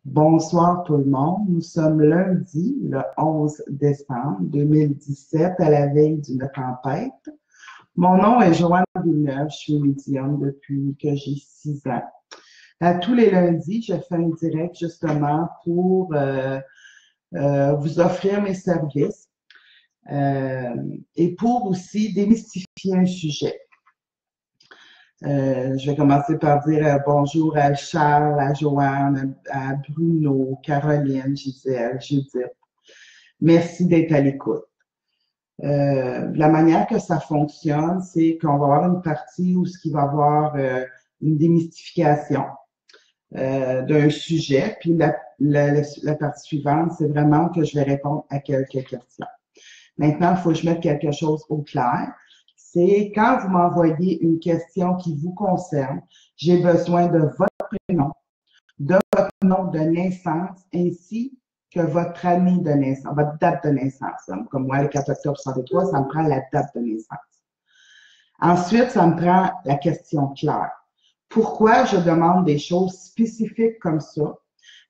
Bonsoir tout le monde. Nous sommes lundi, le 11 décembre 2017, à la veille d'une tempête. Mon nom est Joanne Villeneuve, je suis médium depuis que j'ai 6 ans. À tous les lundis, je fais un direct justement pour vous offrir mes services et pour aussi démystifier un sujet. Je vais commencer par dire bonjour à Charles, à Joanne, à Bruno, Caroline, Gisèle, Judith. Merci d'être à l'écoute. La manière que ça fonctionne, c'est qu'on va avoir une partie où ce qui va avoir une démystification d'un sujet, puis la partie suivante, c'est vraiment que je vais répondre à quelques questions. Maintenant, il faut que je mette quelque chose au clair. C'est quand vous m'envoyez une question qui vous concerne, j'ai besoin de votre prénom, de votre nom de naissance, ainsi que votre année de naissance, votre date de naissance. Comme moi, le 4 octobre 63, ça me prend la date de naissance. Ensuite, ça me prend la question claire. Pourquoi je demande des choses spécifiques comme ça?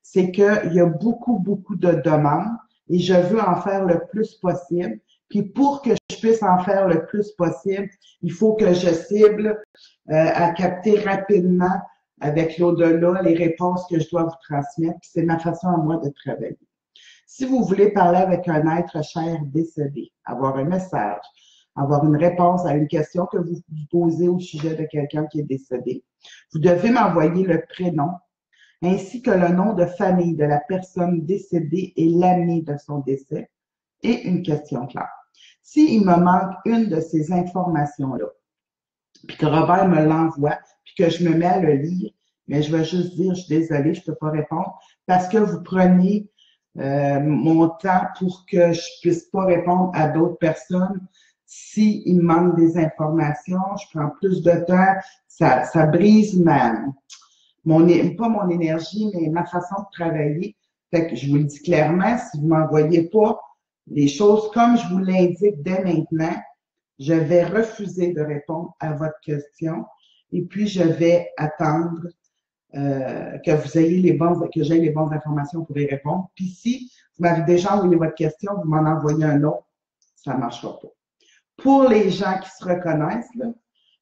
C'est qu'il y a beaucoup de demandes et je veux en faire le plus possible. Puis pour que je puisse en faire le plus possible, il faut que je cible à capter rapidement avec l'au-delà les réponses que je dois vous transmettre. Puis c'est ma façon à moi de travailler. Si vous voulez parler avec un être cher décédé, avoir un message, avoir une réponse à une question que vous posez au sujet de quelqu'un qui est décédé, vous devez m'envoyer le prénom ainsi que le nom de famille de la personne décédée et l'année de son décès et une question claire. S'il me manque une de ces informations-là, puis que Robert me l'envoie, puis que je me mets à le lire, mais je vais juste dire, je suis désolée, je ne peux pas répondre, parce que vous prenez mon temps pour que je puisse pas répondre à d'autres personnes. S'il me manque des informations, je prends plus de temps, ça brise pas mon énergie, mais ma façon de travailler. Fait que je vous le dis clairement, si vous m'envoyez pas les choses comme je vous l'indique dès maintenant, je vais refuser de répondre à votre question et puis je vais attendre que vous ayez que j'aie les bonnes informations pour y répondre. Puis si vous m'avez déjà envoyé votre question, vous m'en envoyez un autre, ça ne marchera pas. Pour les gens qui se reconnaissent, là,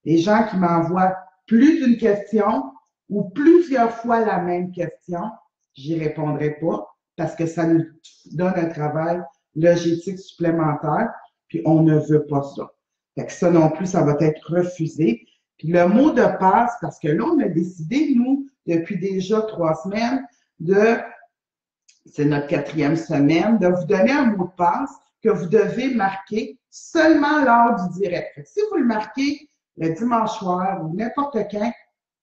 les gens qui m'envoient plus d'une question ou plusieurs fois la même question, j'y répondrai pas parce que ça nous donne un travail logistique supplémentaire, puis on ne veut pas ça. Fait que ça non plus, ça va être refusé. Puis le mot de passe, parce que là, on a décidé, nous, depuis déjà 3 semaines, c'est notre 4e semaine, de vous donner un mot de passe que vous devez marquer seulement lors du direct. Fait que si vous le marquez le dimanche soir ou n'importe quand,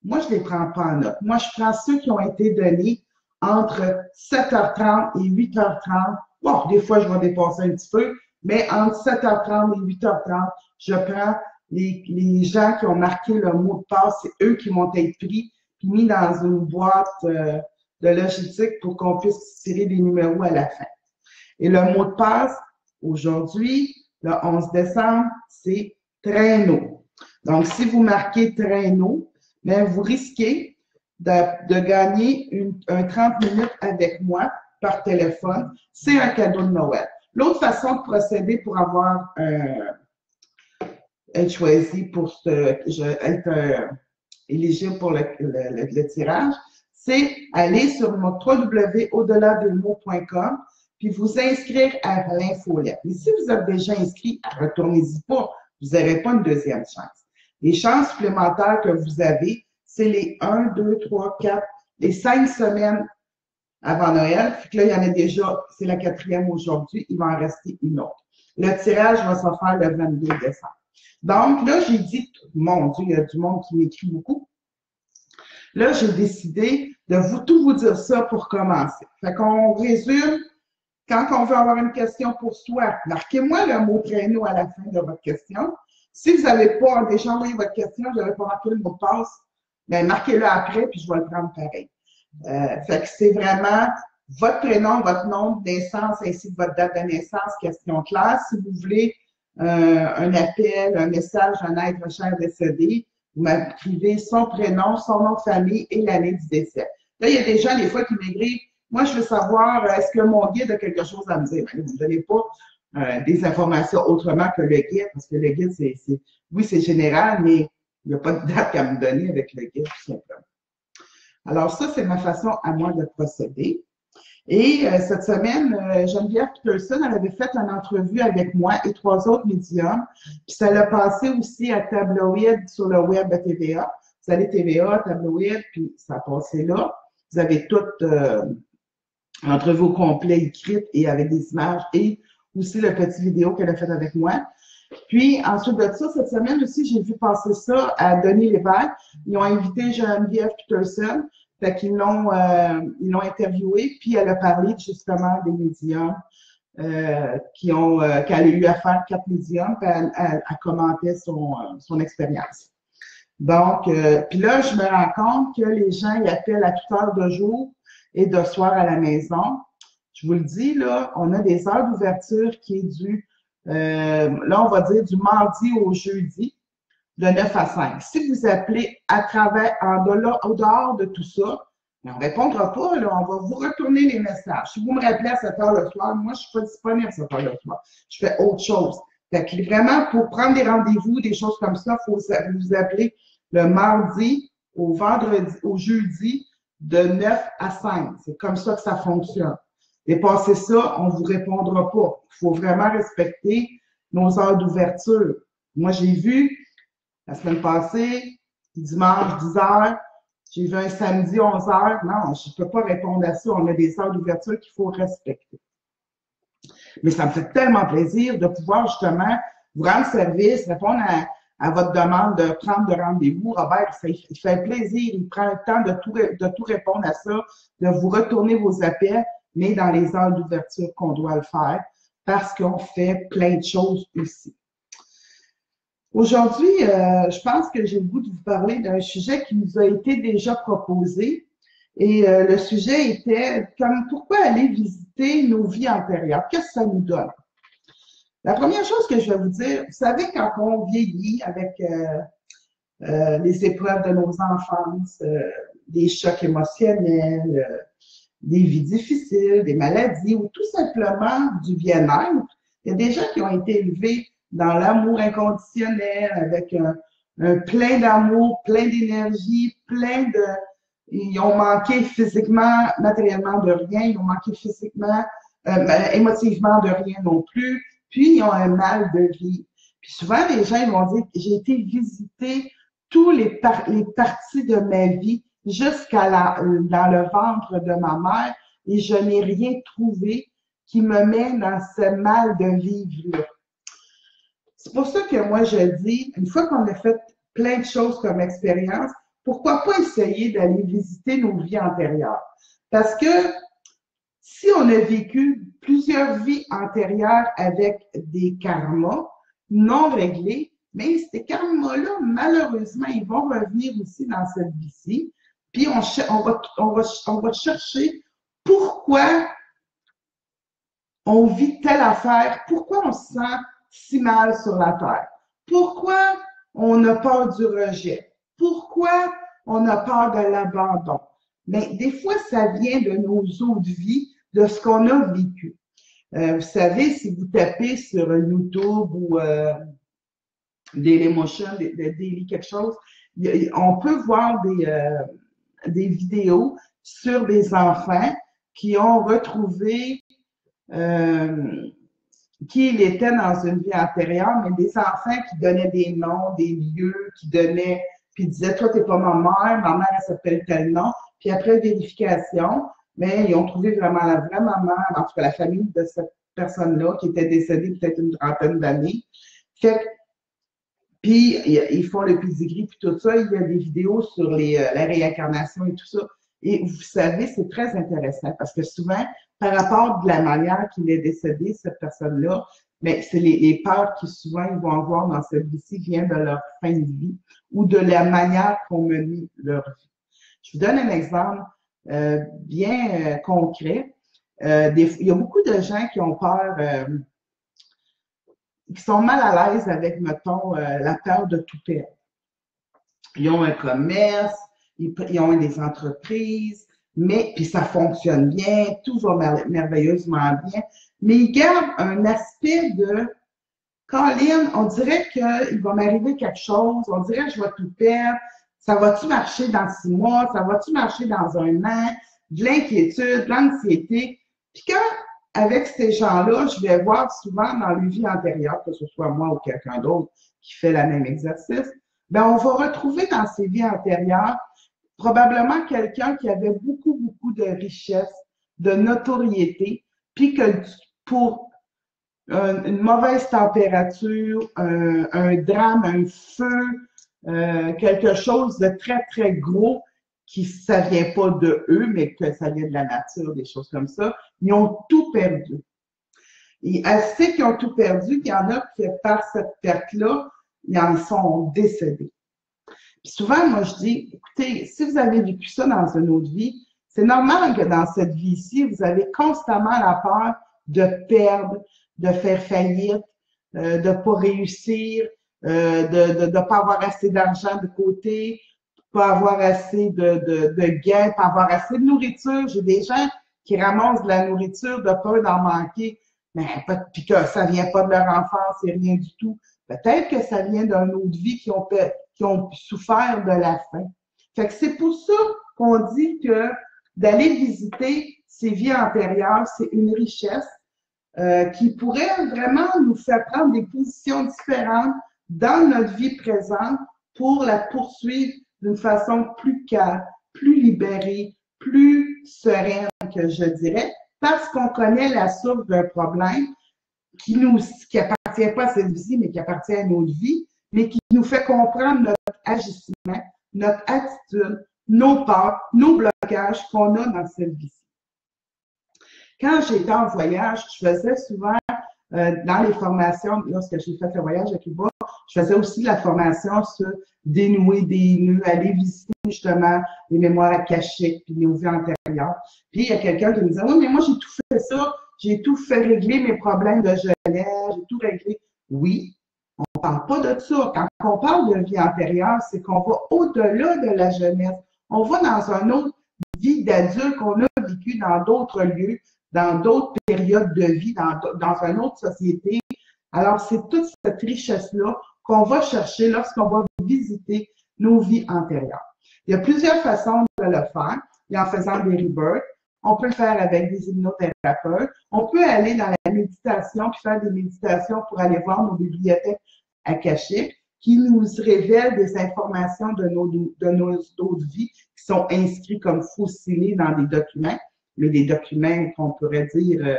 moi, je ne les prends pas en note. Moi, je prends ceux qui ont été donnés entre 7h30 et 8h30. Bon, des fois, je vais dépasser un petit peu, mais entre 7h30 et 8h30, je prends les gens qui ont marqué le mot de passe. C'est eux qui vont être pris puis mis dans une boîte de logistique pour qu'on puisse tirer des numéros à la fin. Et le mot de passe, aujourd'hui, le 11 décembre, c'est traîneau. Donc, si vous marquez traîneau, bien, vous risquez de gagner un 30 minutes avec moi par téléphone. C'est un cadeau de Noël. L'autre façon de procéder pour avoir être choisi pour être éligible pour le tirage, c'est aller sur notre www.au-delà-des-mots.com puis vous inscrire à l'infolette. Mais si vous êtes déjà inscrit, retournez-y pas. Vous n'aurez pas une deuxième chance. Les chances supplémentaires que vous avez, c'est les 1, 2, 3, 4, les 5 semaines avant Noël. Puis là, il y en a déjà, c'est la 4e aujourd'hui, il va en rester une autre. Le tirage va se faire le 22 décembre. Donc, là, j'ai dit, mon Dieu, il y a du monde qui m'écrit beaucoup. Là, j'ai décidé de tout vous dire ça pour commencer. Fait qu'on résume, quand on veut avoir une question pour soi, marquez-moi le mot traîneau à la fin de votre question. Si vous n'avez pas déjà envoyé votre question, je n'avais pas marqué le mot de passe, bien, marquez-le après, puis je vais le prendre pareil. Fait que c'est vraiment votre prénom, votre nom de naissance ainsi que votre date de naissance, question claire. Si vous voulez un appel, un message, un être cher décédé, vous m'écrivez son prénom, son nom de famille et l'année du décès. Là, il y a des gens, des fois, qui m'écrivent Moi, je veux savoir, est-ce que mon guide a quelque chose à me dire? Ben, vous ne me donnez pas des informations autrement que le guide, parce que le guide, oui, c'est général, mais il n'y a pas de date à me donner avec le guide, tout simplement. Alors, ça, c'est ma façon à moi de procéder. Et cette semaine, Geneviève Peterson, elle avait fait une entrevue avec moi et 3 autres médiums. Puis ça l'a passé aussi à Tabloïd sur le web de TVA. Vous allez TVA, Tabloïd, puis ça a passé là. Vous avez toute l'entrevue au complet écrite et avec des images et aussi le petit vidéo qu'elle a fait avec moi. Puis, ensuite de ça, cette semaine aussi, j'ai vu passer ça à Denis Lévesque. Ils ont invité Geneviève Peterson. Fait qu'ils l'ont interviewée, puis elle a parlé justement des médiums qu'elle a eu à faire 4 médiums, puis elle commentait son expérience. Donc, puis là, je me rends compte que les gens y appellent à toute heure de jour et de soir à la maison. Je vous le dis, là, on a des heures d'ouverture qui est là, on va dire du mardi au jeudi, de 9 à 5. Si vous appelez au dehors de tout ça, on ne répondra pas, là, on va vous retourner les messages. Si vous me rappelez à 7 heures le soir, moi, je ne suis pas disponible à 7 heures le soir. Je fais autre chose. Fait que vraiment, pour prendre des rendez-vous, des choses comme ça, il faut vous appeler le mardi au vendredi, au jeudi, de 9 à 5. C'est comme ça que ça fonctionne. Dépasser ça, on ne vous répondra pas. Il faut vraiment respecter nos heures d'ouverture. Moi, j'ai vu la semaine passée, dimanche 10 heures, j'ai vu un samedi 11 heures. Non, je ne peux pas répondre à ça. On a des heures d'ouverture qu'il faut respecter. Mais ça me fait tellement plaisir de pouvoir justement vous rendre service, répondre à votre demande de prendre de rendez-vous. Robert, il fait plaisir. Il prend le temps de tout répondre à ça, de vous retourner vos appels, mais dans les heures d'ouverture qu'on doit le faire parce qu'on fait plein de choses aussi. Aujourd'hui, je pense que j'ai le goût de vous parler d'un sujet qui nous a été déjà proposé. Et le sujet était comme pourquoi aller visiter nos vies antérieures? Qu'est-ce que ça nous donne? La première chose que je vais vous dire, vous savez, quand on vieillit avec les épreuves de nos enfances, des chocs émotionnels, des vies difficiles, des maladies ou tout simplement du bien-être, il y a des gens qui ont été élevés dans l'amour inconditionnel, avec un plein d'amour, plein d'énergie, ils ont manqué physiquement, matériellement de rien, ils ont manqué physiquement, émotivement de rien non plus, puis ils ont un mal de vie. Puis souvent, les gens ils vont dire, j'ai été visiter toutes les parties de ma vie dans le ventre de ma mère et je n'ai rien trouvé qui me met dans ce mal de vivre-là. C'est pour ça que moi, je dis, une fois qu'on a fait plein de choses comme expérience, pourquoi pas essayer d'aller visiter nos vies antérieures? Parce que si on a vécu plusieurs vies antérieures avec des karmas non réglés, mais ces karmas-là, malheureusement, ils vont revenir aussi dans cette vie-ci. Puis on va chercher pourquoi on vit telle affaire, pourquoi on se sent si mal sur la terre, pourquoi on a peur du rejet, pourquoi on a peur de l'abandon. Mais des fois, ça vient de nos autres vies, de ce qu'on a vécu. Vous savez, si vous tapez sur YouTube ou Dailymotion, Daily quelque chose, on peut voir des vidéos sur des enfants qui ont retrouvé qui il était dans une vie antérieure, mais des enfants qui donnaient des noms, des lieux, qui donnaient, puis disaient, toi, t'es pas ma mère, elle s'appelle tel nom. Puis après vérification, mais ils ont trouvé vraiment la vraie maman, en tout cas la famille de cette personne-là, qui était décédée peut-être une trentaine d'années. Fait que, puis ils font le pedigree, puis tout ça, il y a des vidéos sur la réincarnation et tout ça. Et vous savez, c'est très intéressant parce que souvent, par rapport de la manière qu'il est décédé, cette personne-là, mais c'est les peurs qui souvent ils vont avoir dans cette vie-ci viennent de leur fin de vie ou de la manière qu'on menait leur vie. Je vous donne un exemple bien concret. Il y a beaucoup de gens qui ont peur, qui sont mal à l'aise avec, mettons, la peur de tout perdre. Ils ont un commerce, ils ont des entreprises, mais puis ça fonctionne bien, tout va merveilleusement bien, mais il garde un aspect de Colin, on dirait qu'il va m'arriver quelque chose, on dirait que je vais tout perdre, ça va-tu marcher dans 6 mois, ça va-tu marcher dans un an, de l'inquiétude, de l'anxiété. Puis quand, avec ces gens-là, je vais voir souvent dans les vies antérieures, que ce soit moi ou quelqu'un d'autre qui fait le même exercice, ben on va retrouver dans ces vies antérieures probablement quelqu'un qui avait beaucoup, beaucoup de richesse, de notoriété, puis que pour une mauvaise température, un drame, un feu, quelque chose de très, très gros qui ça vient pas de eux, mais que ça vient de la nature, des choses comme ça. Ils ont tout perdu. Et assez qu'ils ont tout perdu, qu'il y en a qui, par cette perte-là, ils en sont décédés. Puis souvent, moi, je dis, écoutez, si vous avez vécu ça dans une autre vie, c'est normal que dans cette vie-ci, vous avez constamment la peur de perdre, de faire faillite, de pas réussir, de pas avoir assez d'argent de côté, pas avoir assez de gains, pas avoir assez de nourriture. J'ai des gens qui ramassent de la nourriture de peur d'en manquer, mais puis que ça vient pas de leur enfance, c'est rien du tout. Peut-être que ça vient d'une autre vie qui ont souffert de la faim. Fait que c'est pour ça qu'on dit que d'aller visiter ces vies antérieures, c'est une richesse qui pourrait vraiment nous faire prendre des positions différentes dans notre vie présente pour la poursuivre d'une façon plus calme, plus libérée, plus sereine, que je dirais, parce qu'on connaît la source d'un problème qui appartient pas à cette vie, mais qui appartient à notre vie, mais qui nous fait comprendre notre agissement, notre attitude, nos peurs, nos blocages qu'on a dans cette vie. Quand j'étais en voyage, je faisais souvent dans les formations, lorsque j'ai fait le voyage à Cuba, je faisais aussi la formation sur dénouer des nœuds, aller visiter justement les mémoires akashiques puis les vies antérieures. Puis il y a quelqu'un qui me disait, oui, mais moi j'ai tout fait ça, j'ai tout fait régler mes problèmes de jeunesse, j'ai tout réglé. Oui, on ne parle pas de ça. Quand on parle de vie antérieure, c'est qu'on va au-delà de la jeunesse. On va dans une autre vie d'adulte qu'on a vécu dans d'autres lieux, dans d'autres périodes de vie, dans une autre société. Alors, c'est toute cette richesse-là qu'on va chercher lorsqu'on va visiter nos vies antérieures. Il y a plusieurs façons de le faire. Il y a en faisant des rebirths. On peut le faire avec des hypnothérapeutes. On peut aller dans la méditation puis faire des méditations pour aller voir nos bibliothèques akashiques qui nous révèlent des informations de nos autres vies qui sont inscrites comme fossilisées dans des documents. Des documents qu'on pourrait dire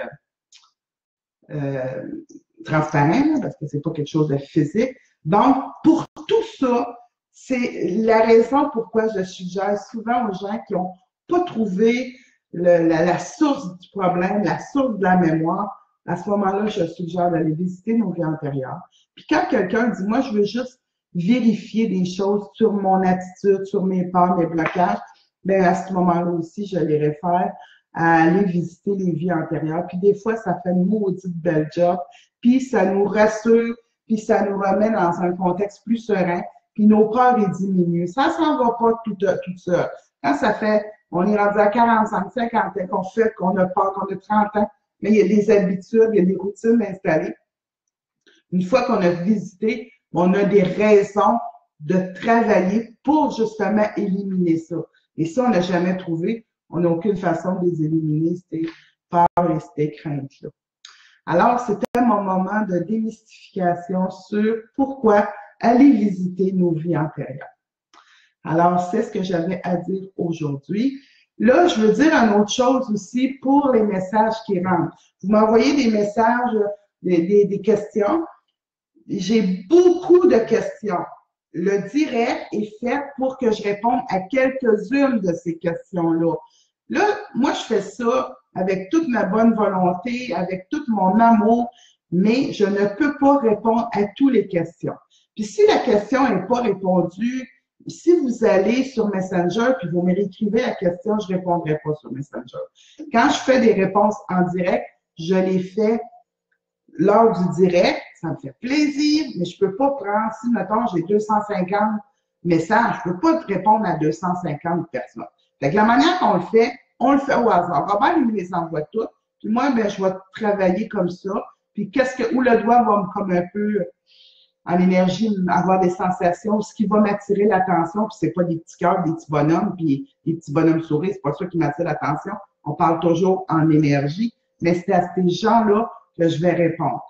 transparents, parce que c'est pas quelque chose de physique. Donc, pour tout ça, c'est la raison pourquoi je suggère souvent aux gens qui n'ont pas trouvé la source du problème, la source de la mémoire. À ce moment-là, je suggère d'aller visiter nos vies antérieures. Puis quand quelqu'un dit, moi, je veux juste vérifier des choses sur mon attitude, sur mes peurs, mes blocages, bien, à ce moment-là aussi, je les réfère à aller visiter les vies antérieures. Puis des fois, ça fait une maudite belle job. Puis ça nous rassure, puis ça nous remet dans un contexte plus serein. Puis nos peurs les diminuent. Ça s'en va pas tout seul. Quand ça fait, on est rendu à 45, 50 ans qu'on a peur, qu'on a 30 ans, mais il y a des habitudes, il y a des routines installées. Une fois qu'on a visité, on a des raisons de travailler pour justement éliminer ça. Et ça, on n'a jamais trouvé. On n'a aucune façon de les éliminer, ces peurs et ces craintes-là. Alors, c'était mon moment de démystification sur pourquoi aller visiter nos vies antérieures. Alors, c'est ce que j'avais à dire aujourd'hui. Là, je veux dire une autre chose aussi pour les messages qui rentrent. Vous m'envoyez des messages, des questions. J'ai beaucoup de questions. Le direct est fait pour que je réponde à quelques-unes de ces questions-là. Là, moi, je fais ça avec toute ma bonne volonté, avec tout mon amour, mais je ne peux pas répondre à toutes les questions. Puis si la question n'est pas répondue, si vous allez sur Messenger puis vous me réécrivez la question, je ne répondrai pas sur Messenger. Quand je fais des réponses en direct, je les fais lors du direct. Ça me fait plaisir, mais je ne peux pas prendre, si mettons, j'ai 250 messages, je ne peux pas répondre à 250 personnes. Fait que la manière qu'on le fait, on le fait au hasard. Robert, il me les envoie toutes. Puis moi, ben, je vais travailler comme ça. Puis où le doigt va me comme un peu en énergie, avoir des sensations, ce qui va m'attirer l'attention, puis c'est pas des petits cœurs, des petits bonhommes, puis des petits bonhommes souris, c'est pas ça qui m'attire l'attention. On parle toujours en énergie, mais c'est à ces gens-là que je vais répondre.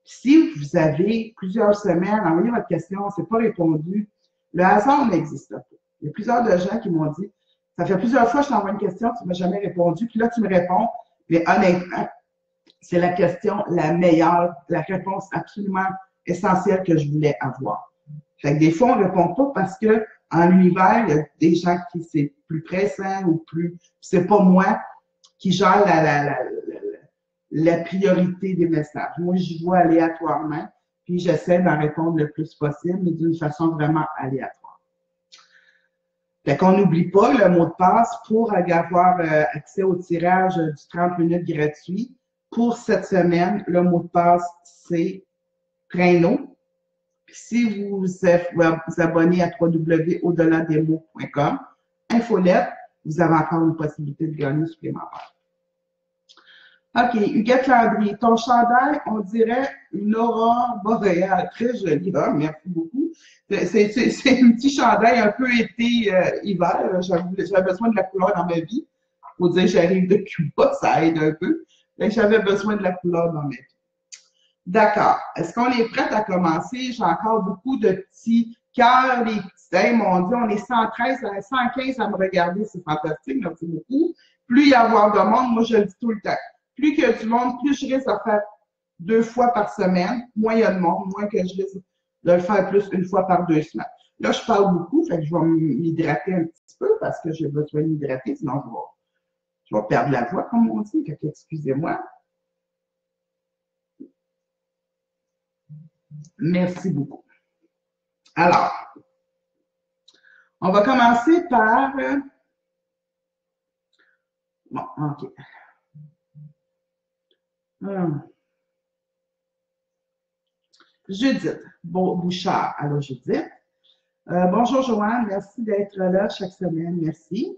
Si vous avez plusieurs semaines, envoyez votre question, c'est pas répondu, le hasard n'existe pas. Il y a plusieurs de gens qui m'ont dit, ça fait plusieurs fois que je t'envoie une question, tu m'as jamais répondu, puis là, tu me réponds, mais honnêtement, c'est la question la meilleure, la réponse absolument essentielle que je voulais avoir. Fait que des fois, on ne répond pas parce que en l'univers, il y a des gens qui c'est plus pressant ou plus. C'est pas moi qui gère la priorité des messages. Moi, j'y vois aléatoirement, puis j'essaie d'en répondre le plus possible, mais d'une façon vraiment aléatoire. Fait qu'on n'oublie pas le mot de passe pour avoir accès au tirage du 30 minutes gratuit. Pour cette semaine, le mot de passe, c'est Traîneau. Puis si vous vous abonnez à www.au-delà-des-mots.com, infolette, vous avez encore une possibilité de gagner supplémentaire. OK, Huguette Landry, ton chandail, on dirait une aurore boréale. Très joli. Ah, merci beaucoup. C'est un petit chandail un peu été-hiver. J'avais besoin de la couleur dans ma vie. Faut dire, j'arrive de Cuba, ça aide un peu. Mais j'avais besoin de la couleur dans ma vie. D'accord. Est-ce qu'on est prête à commencer? J'ai encore beaucoup de petits cœurs, les petits. Hey, mon Dieu, on est 113, 115 à me regarder, c'est fantastique, merci beaucoup. Plus il y a avoir de monde, moi je le dis tout le temps. Plus qu'il y a du monde, plus je risque de faire 2 fois par semaine. Moins il y a de monde, moins que je risque de le faire plus une fois par 2 semaines. Là, je parle beaucoup, fait que je vais m'hydrater un petit peu parce que j'ai besoin de m'hydrater, sinon je vais perdre la voix, comme on dit. Fait que excusez-moi. Merci beaucoup. Alors, on va commencer par... Bon, OK. Judith Bouchard. Alors, Judith. Bonjour, Joanne. Merci d'être là chaque semaine. Merci.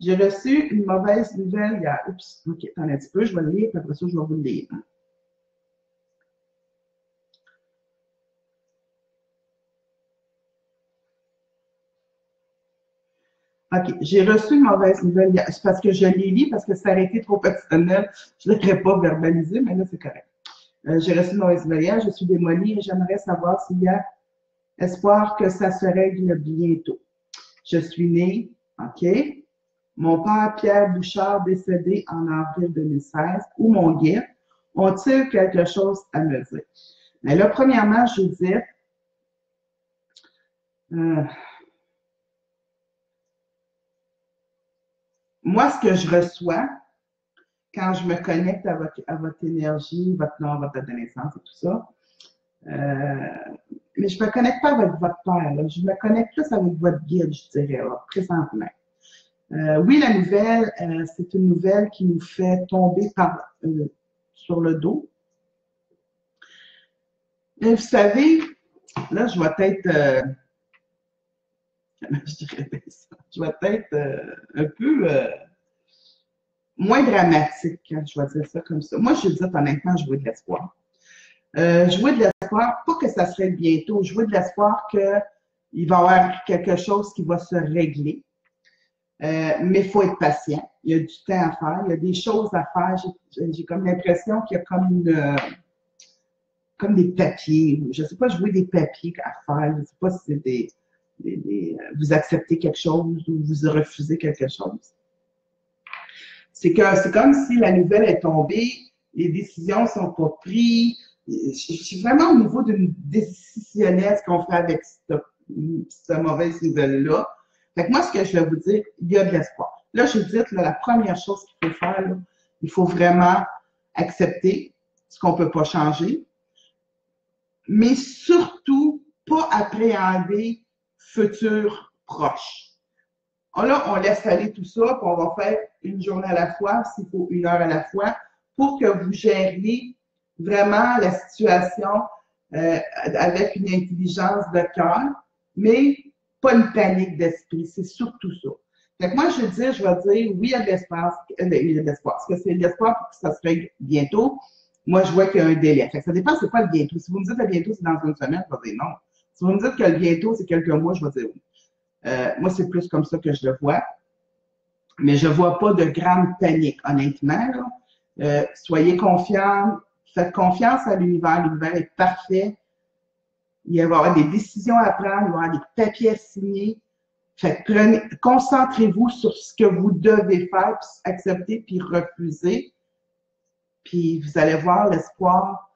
J'ai reçu une mauvaise nouvelle hier. Oups, OK, attendez un petit peu. Je vais le lire, puis après ça, je vais vous le lire. OK, j'ai reçu une mauvaise nouvelle hier. C'est parce que je l'ai lu, parce que ça aurait été trop personnel. Je ne l'aurais pas verbalisé, mais là, c'est correct. J'ai reçu une mauvaise nouvelle hier. Je suis démolie et j'aimerais savoir s'il y a espoir que ça se règle bientôt. Je suis née, OK. Mon père, Pierre Bouchard, décédé en avril 2016, ou mon guide, ont-ils quelque chose à me dire? Mais là, premièrement, je dis, moi, ce que je reçois quand je me connecte à votre énergie, votre nom, votre date de naissance et tout ça, mais je ne me connecte pas avec votre père, là. Je me connecte plus avec votre guide, je dirais, là, présentement. Oui, la nouvelle, c'est une nouvelle qui nous fait tomber sur le dos. Et vous savez, là, je vais être, je dirais ça, je vais être un peu moins dramatique, hein, je vais dire ça comme ça. Moi, je dis honnêtement, je veux de l'espoir. Je veux de l'espoir, pas que ça se règle bientôt, je veux de l'espoir qu'il va y avoir quelque chose qui va se régler. Mais il faut être patient. Il y a du temps à faire. Il y a des choses à faire. J'ai comme l'impression qu'il y a comme des papiers. Je ne sais pas jouer des papiers à faire. Je ne sais pas si c'est vous acceptez quelque chose ou vous refusez quelque chose. C'est comme si la nouvelle est tombée, les décisions ne sont pas prises. Je suis vraiment au niveau d'une décisionnelle, ce qu'on fait avec cette mauvaise nouvelle-là. Fait que moi, ce que je vais vous dire, il y a de l'espoir. Là, je vous dis, la première chose qu'il faut faire, là, il faut vraiment accepter ce qu'on ne peut pas changer, mais surtout pas appréhender futur proche. Là, on laisse aller tout ça, puis on va faire une journée à la fois, s'il faut 1 heure à la fois, pour que vous gériez vraiment la situation avec une intelligence de cœur, mais pas une panique d'esprit. C'est surtout ça. Fait que moi, je vais dire, oui, il y a de l'espace, il y a de l'espoir. Est-ce que c'est de l'espoir pour que ça se règle bientôt? Moi, je vois qu'il y a un délai. Fait que ça dépend c'est quoi le bientôt. Si vous me dites le bientôt, c'est dans une semaine, je vais dire non. Si vous me dites que le bientôt, c'est quelques mois, je vais dire oui. Moi, c'est plus comme ça que je le vois. Mais je ne vois pas de grande panique, honnêtement. Soyez confiants, faites confiance à l'univers. L'univers est parfait. Il va y avoir des décisions à prendre, il va y avoir des papiers à signer. Fait que concentrez-vous sur ce que vous devez faire, puis accepter, puis refuser. Puis vous allez voir l'espoir.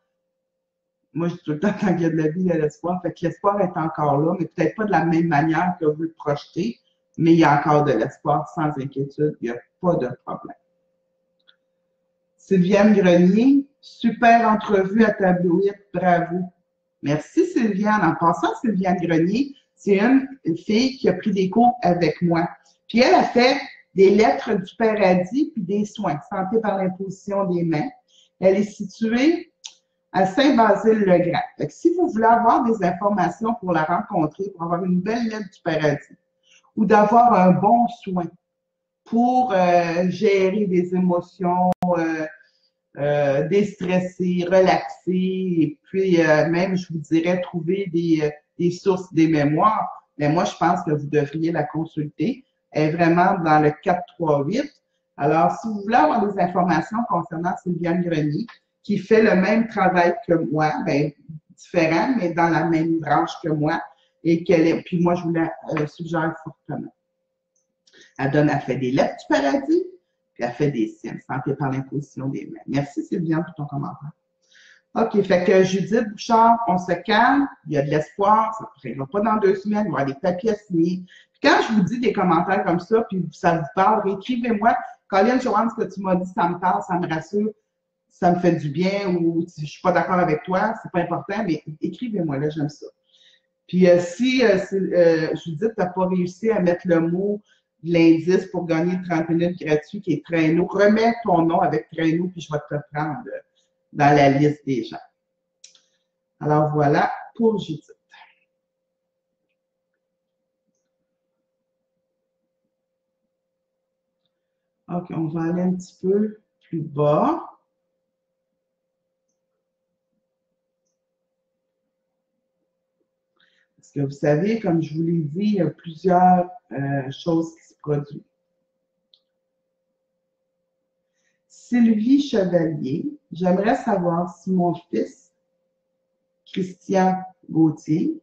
Moi, je dis tout le temps, quand il y a de la vie, il y a l'espoir. Fait que l'espoir est encore là, mais peut-être pas de la même manière que vous le projetez, mais il y a encore de l'espoir, sans inquiétude. Il n'y a pas de problème. Sylviane Grenier, super entrevue à Tableau 8, bravo. Merci Sylviane. En passant, Sylviane Grenier, c'est une fille qui a pris des cours avec moi. Puis elle a fait des lettres du paradis puis des soins, santé par l'imposition des mains. Elle est située à Saint-Basile-le-Grand. Fait que si vous voulez avoir des informations pour la rencontrer, pour avoir une belle lettre du paradis, ou d'avoir un bon soin pour gérer des émotions, déstresser, relaxer, et puis même, je vous dirais, trouver des sources, des mémoires. Mais moi, je pense que vous devriez la consulter. Elle est vraiment dans le 438. Alors, si vous voulez avoir des informations concernant Sylviane Grenier, qui fait le même travail que moi, bien, différent, mais dans la même branche que moi, et puis moi, je vous la suggère fortement. Elle fait des lettres du paradis, puis elle fait des signes, santé par l'imposition des mains. Merci Sylviane pour ton commentaire. OK, fait que Judith Bouchard, on se calme, il y a de l'espoir, ça ne réglera pas dans 2 semaines, il y aura des papiers à signer. Puis quand je vous dis des commentaires comme ça, puis ça vous parle, écrivez-moi. Colin, Joanne, ce que tu m'as dit, ça me parle, ça me rassure, ça me fait du bien, ou si je ne suis pas d'accord avec toi, c'est pas important, mais écrivez-moi, là, j'aime ça. Puis si Judith n'a pas réussi à mettre le mot de l'indice pour gagner 30 minutes gratuits qui est traîneau, remets ton nom avec traîneau, puis je vais te prendre dans la liste des gens. Alors voilà pour Judith. OK, on va aller un petit peu plus bas. Parce que vous savez, comme je vous l'ai dit, il y a plusieurs choses qui se produisent. Sylvie Chevalier, j'aimerais savoir si mon fils, Christian Gauthier,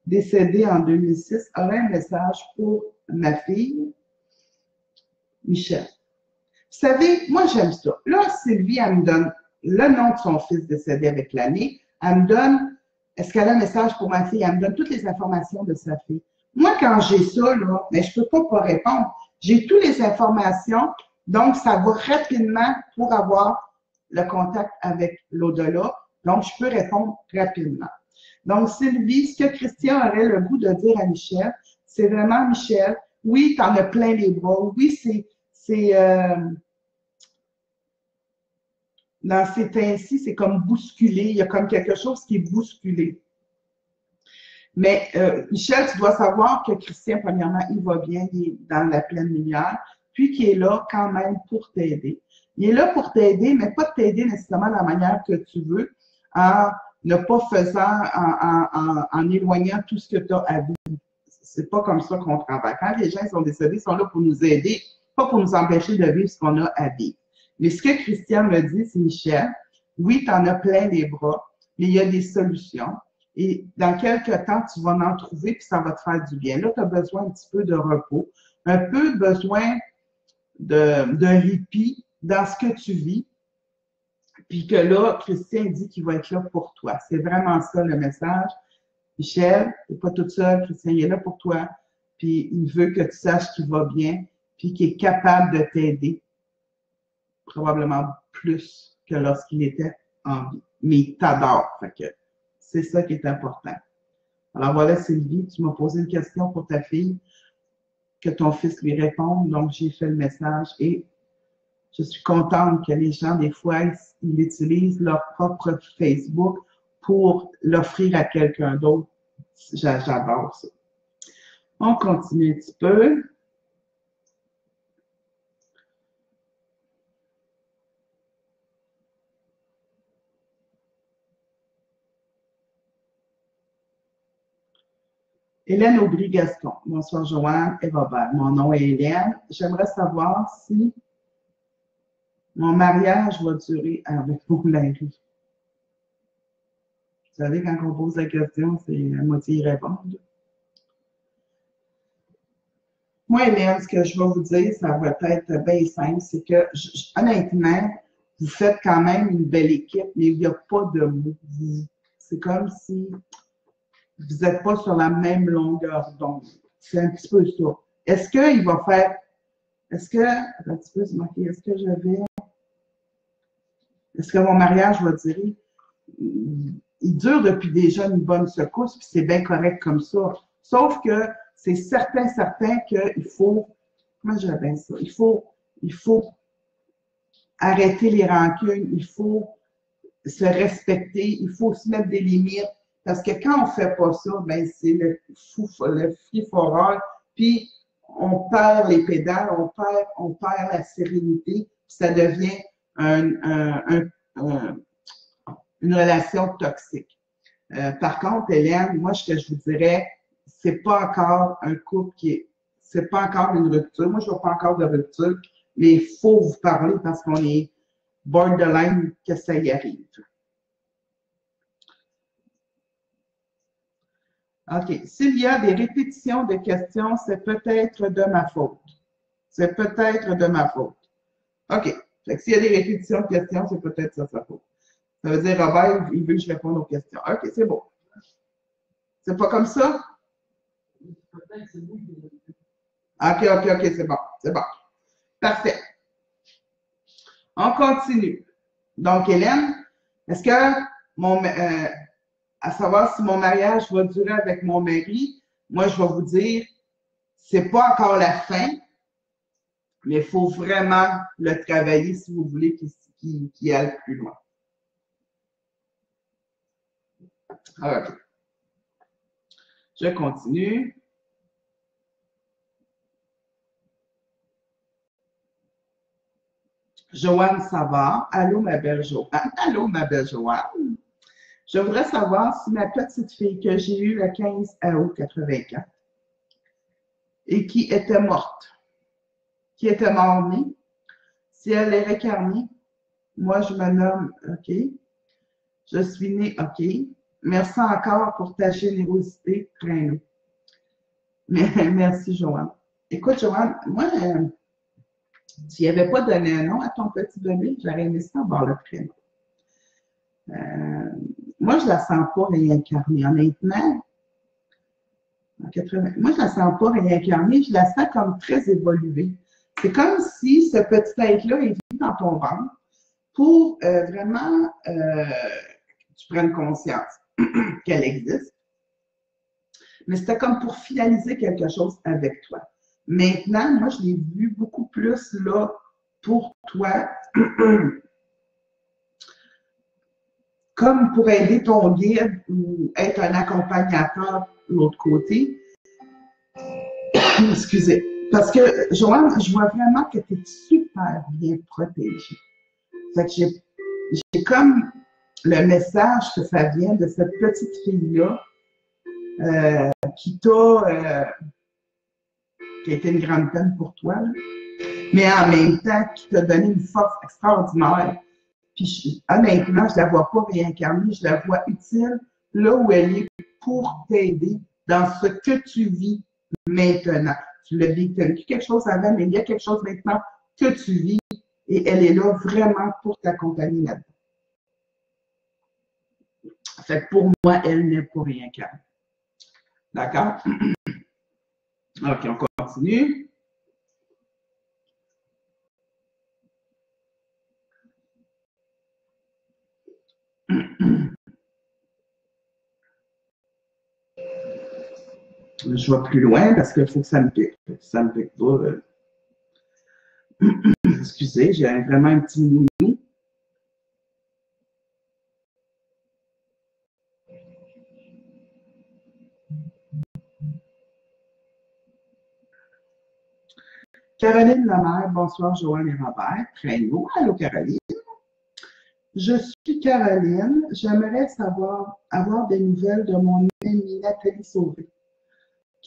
décédé en 2006, aurait un message pour ma fille, Michel. Vous savez, moi j'aime ça. Là, Sylvie, elle me donne le nom de son fils décédé avec l'année. Elle me donne, est-ce qu'elle a un message pour ma fille? Elle me donne toutes les informations de sa fille. Moi, quand j'ai ça, là, mais je ne peux pas répondre. J'ai toutes les informations, donc ça va rapidement pour avoir le contact avec l'au-delà. Donc, je peux répondre rapidement. Donc, Sylvie, ce que Christian aurait le goût de dire à Michel, c'est vraiment, Michel, oui, tu en as plein les bras. Oui, c'est dans ces temps-ci, c'est comme bousculé. Il y a comme quelque chose qui est bousculé. Mais Michel, tu dois savoir que Christian, premièrement, il va bien, il est dans la pleine lumière, puis qu'il est là quand même pour t'aider. Il est là pour t'aider, mais pas t'aider nécessairement de la manière que tu veux, en ne pas faisant, en éloignant tout ce que tu as à vivre. C'est pas comme ça qu'on travaille. Quand les gens sont décédés, ils sont là pour nous aider, pas pour nous empêcher de vivre ce qu'on a à vivre. Mais ce que Christian me dit, c'est Michel, oui, tu en as plein les bras, mais il y a des solutions. Et dans quelques temps, tu vas en trouver, puis ça va te faire du bien. Là, tu as besoin un petit peu de repos, un peu besoin de répit dans ce que tu vis, puis que là, Christian dit qu'il va être là pour toi. C'est vraiment ça le message. Michel, tu n'es pas toute seule, Christian il est là pour toi, puis il veut que tu saches qu'il va bien, puis qu'il est capable de t'aider, probablement plus que lorsqu'il était en vie. Mais il t'adore, fait que c'est ça qui est important. Alors voilà, Sylvie, tu m'as posé une question pour ta fille, que ton fils lui réponde, donc j'ai fait le message et je suis contente que les gens, des fois, ils utilisent leur propre Facebook pour l'offrir à quelqu'un d'autre. J'adore ça. On continue un petit peu. Hélène Aubry-Gaston. Bonsoir, Joanne et Robert. Mon nom est Hélène. J'aimerais savoir si mon mariage va durer avec mon mari. Vous savez, quand on pose la question, c'est à moitié y répondre. Moi, Hélène, ce que je vais vous dire, ça va être bien simple, c'est que, honnêtement, vous faites quand même une belle équipe, mais il n'y a pas de mots. C'est comme si vous n'êtes pas sur la même longueur d'onde. C'est un petit peu ça. Est-ce qu'il va faire, est-ce que, attends un petit peu, c'est marqué, est-ce que mon mariage va durer? Il dure depuis déjà une bonne secousse, puis c'est bien correct comme ça. Sauf que c'est certain qu'il faut, comment je bien ça? Il faut arrêter les rancunes, il faut se respecter, il faut se mettre des limites. Parce que quand on ne fait pas ça, ben c'est le free for all, puis on perd les pédales, on perd la sérénité, puis ça devient une relation toxique. Par contre, Hélène, moi, ce que je vous dirais, c'est pas encore un couple c'est pas encore une rupture. Moi, je ne vois pas encore de rupture, mais il faut vous parler parce qu'on est borderline que ça y arrive. OK. S'il y a des répétitions de questions, c'est peut-être de ma faute. C'est peut-être de ma faute. OK. Fait que s'il y a des répétitions de questions, c'est peut-être ça sa faute. Ça veut dire, Robert, il veut que je réponde aux questions. OK, c'est bon. C'est pas comme ça? OK, c'est bon. C'est bon. Parfait. On continue. Donc, Hélène, est-ce que à savoir si mon mariage va durer avec mon mari, moi, je vais vous dire, c'est pas encore la fin, mais il faut vraiment le travailler si vous voulez qu'il aille plus loin. OK. Je continue. Joanne Savard. Allô, ma belle Joanne. Allô, ma belle Joanne. Je voudrais savoir si ma petite fille que j'ai eue le 15 août 84 et qui était morte, qui était mort-née, si elle est réincarnée, moi je me nomme, OK, je suis née, OK, merci encore pour ta générosité, Traîneau. Merci, Joanne. Écoute, Joanne, moi, tu n'avais pas donné un nom à ton petit bébé, j'aurais aimé ça avoir le prénom. Moi, je ne la sens pas réincarnée, honnêtement. Moi, je ne la sens pas réincarnée, je la sens comme très évoluée. C'est comme si ce petit être-là est venu dans ton ventre pour vraiment que tu prennes conscience qu'elle existe. Mais c'était comme pour finaliser quelque chose avec toi. Maintenant, moi, je l'ai vu beaucoup plus là pour toi, comme pour aider ton guide ou être un accompagnateur de l'autre côté. Excusez. Parce que, Joanne, je vois vraiment que tu es super bien protégée. Fait que j'ai comme le message que ça vient de cette petite fille-là qui a été une grande peine pour toi, là, mais en même temps qui t'a donné une force extraordinaire. Puis honnêtement, je ne la vois pas réincarnée, je la vois utile là où elle est pour t'aider dans ce que tu vis maintenant. Tu l'as vécu quelque chose avant, mais il y a quelque chose maintenant que tu vis et elle est là vraiment pour t'accompagner là-dedans. Fait que pour moi, elle n'est pas réincarnée. D'accord? OK, on continue. Je vais plus loin parce qu'il faut que ça me pique. Ça me pique pas. Excusez, j'ai vraiment un petit nounou. Caroline Lemaire, bonsoir Joanne et Robert. Traîneau. Allô Caroline. Je suis Caroline. J'aimerais avoir des nouvelles de mon amie Nathalie Sauvé.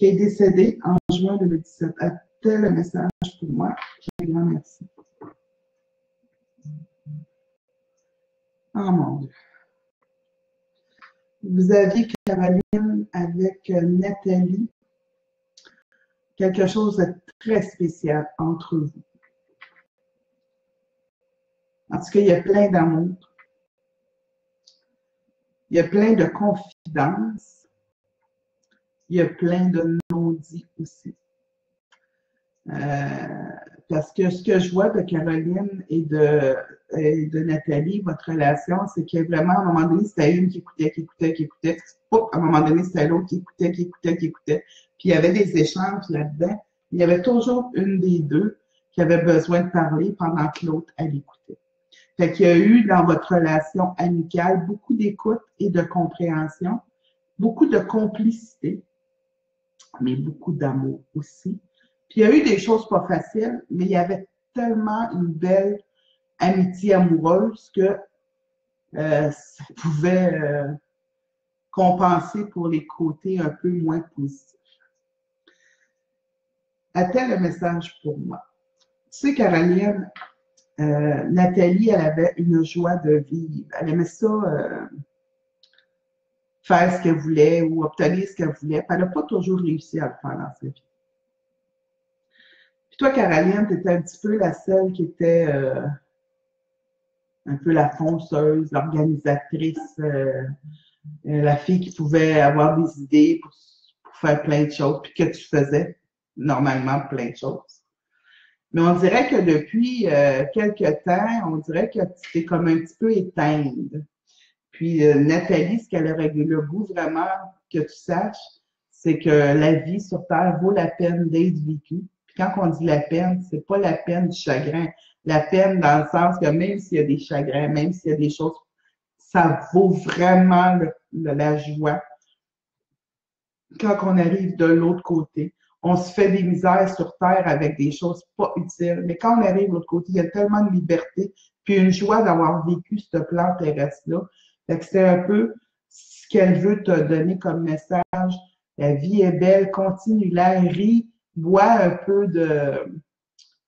qui est décédé en juin 2017. A-t-elle le message pour moi? Un grand merci. Oh mon Dieu. Vous aviez, Caroline, avec Nathalie, quelque chose de très spécial entre vous. En tout cas, il y a plein d'amour. Il y a plein de confidences. Il y a plein de non-dits aussi. Parce que ce que je vois de Caroline et de Nathalie, votre relation, c'est que vraiment, à un moment donné, c'était une qui écoutait. À un moment donné, c'était l'autre qui écoutait. Puis il y avait des échanges là-dedans. Il y avait toujours une des deux qui avait besoin de parler pendant que l'autre, elle écoutait. Fait qu'il y a eu dans votre relation amicale beaucoup d'écoute et de compréhension, beaucoup de complicité, mais beaucoup d'amour aussi. Puis il y a eu des choses pas faciles, mais il y avait tellement une belle amitié amoureuse que ça pouvait compenser pour les côtés un peu moins positifs. A-t-elle le message pour moi? Tu sais, Caroline, Nathalie, elle avait une joie de vivre. Elle aimait ça faire ce qu'elle voulait ou obtenir ce qu'elle voulait. Puis elle n'a pas toujours réussi à le faire dans sa vie. Puis toi, Caroline, tu étais un petit peu la seule qui était un peu la fonceuse, l'organisatrice, la fille qui pouvait avoir des idées pour faire plein de choses, puis que tu faisais normalement plein de choses. Mais on dirait que depuis quelques temps, on dirait que tu t'es comme un petit peu éteinte. Puis Nathalie, ce qu'elle aurait le goût vraiment que tu saches, c'est que la vie sur Terre vaut la peine d'être vécue. Puis quand on dit la peine, c'est pas la peine du chagrin. La peine dans le sens que même s'il y a des chagrins, même s'il y a des choses, ça vaut vraiment la joie. Quand on arrive de l'autre côté, on se fait des misères sur Terre avec des choses pas utiles. Mais quand on arrive de l'autre côté, il y a tellement de liberté, puis une joie d'avoir vécu ce plan terrestre-là. Fait que c'est un peu ce qu'elle veut te donner comme message. La vie est belle, continue-la, ris, bois un peu de,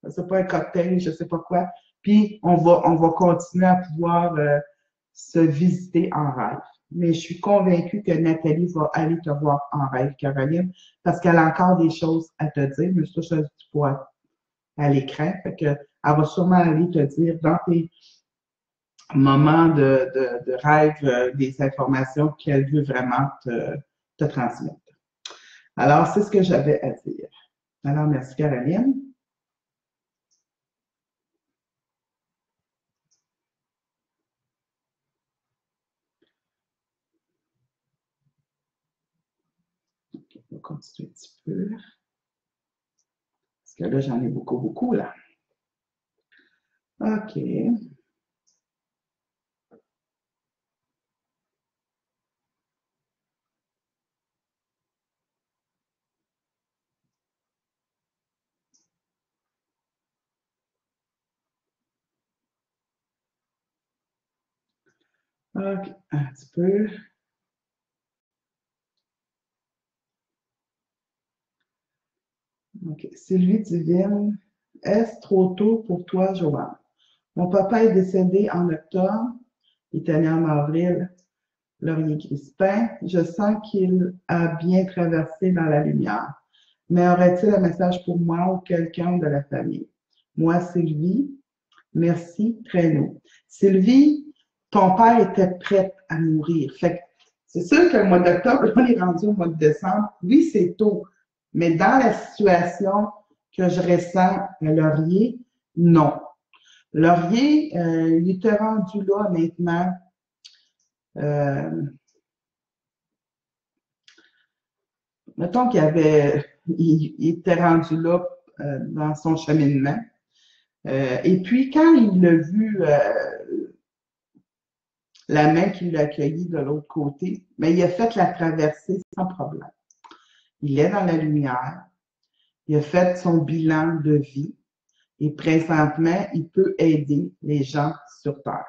je sais pas, un cocktail, je sais pas quoi. Puis on va continuer à pouvoir se visiter en rêve. Mais je suis convaincue que Nathalie va aller te voir en rêve, Caroline, parce qu'elle a encore des choses à te dire, mais ça, je dis pas à l'écran. Fait que, elle va sûrement aller te dire dans tes moments de rêve des informations qu'elle veut vraiment te transmettre. Alors, c'est ce que j'avais à dire. Alors, merci, Caroline. On va continuer un petit peu. Parce que là, j'en ai beaucoup, là. OK. OK, un petit peu. OK. Sylvie Divine, est-ce trop tôt pour toi, Joanne? Mon papa est décédé en octobre. Il était né en avril. Laurier Crispin. Je sens qu'il a bien traversé dans la lumière. Mais aurait-il un message pour moi ou quelqu'un de la famille? Moi, Sylvie. Merci, Traîneau. Sylvie, ton père était prêt à mourir. Fait que c'est sûr que le mois d'octobre, on est rendu au mois de décembre. Oui, c'est tôt. Mais dans la situation que je ressens à Laurier, non. Laurier, il était rendu là maintenant. Mettons il était rendu là dans son cheminement. Et puis, quand il a vu la main qui l'a accueilli de l'autre côté, mais il a fait la traversée sans problème. Il est dans la lumière. Il a fait son bilan de vie. Et présentement, il peut aider les gens sur Terre.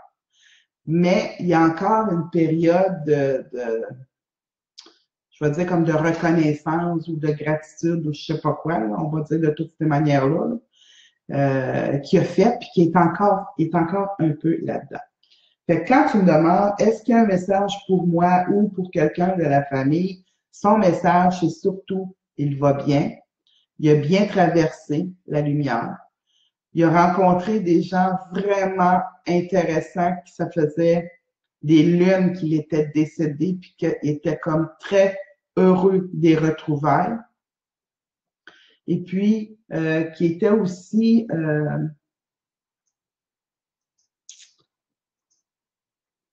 Mais il y a encore une période je vais dire comme de reconnaissance ou de gratitude ou je sais pas quoi, là, on va dire de toutes ces manières-là, qu'il a fait puis qui est encore un peu là-dedans. Fait que quand tu me demandes, est-ce qu'il y a un message pour moi ou pour quelqu'un de la famille, son message, c'est surtout, il va bien, il a bien traversé la lumière, il a rencontré des gens vraiment intéressants qui ça faisait des lunes qu'il était décédé puis qu'il était comme très heureux des retrouvailles. Et puis, qui était aussi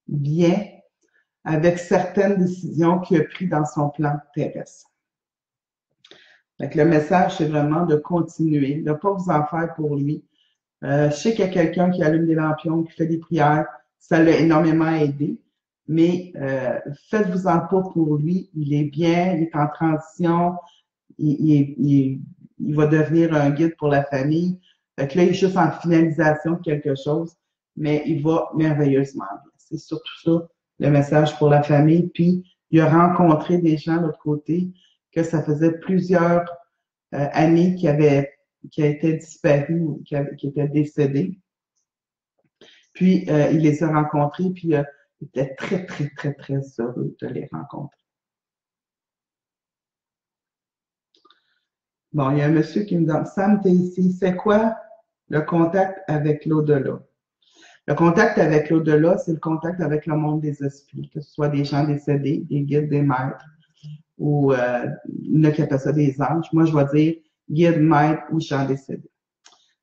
bien avec certaines décisions qu'il a prises dans son plan terrestre. Donc, le message, c'est vraiment de continuer, de ne pas vous en faire pour lui. Je sais qu'il y a quelqu'un qui allume des lampions, qui fait des prières, ça l'a énormément aidé, mais faites-vous-en pas pour lui, il est bien, il est en transition, il va devenir un guide pour la famille. Fait que là, il est juste en finalisation de quelque chose, mais il va merveilleusement bien. C'est surtout ça, le message pour la famille. Puis, il a rencontré des gens de l'autre côté que ça faisait plusieurs années qui étaient disparus ou qui étaient décédés. Puis, il les a rencontrés, puis il était très, très, très, très heureux de les rencontrer. Bon, il y a un monsieur qui me demande, Sam, t'es ici, c'est quoi le contact avec l'au-delà? Le contact avec l'au-delà, c'est le contact avec le monde des esprits, que ce soit des gens décédés, des guides, des maîtres, ou il y en a qui appellent ça des anges. Moi, je vais dire guide, maître ou gens décédés.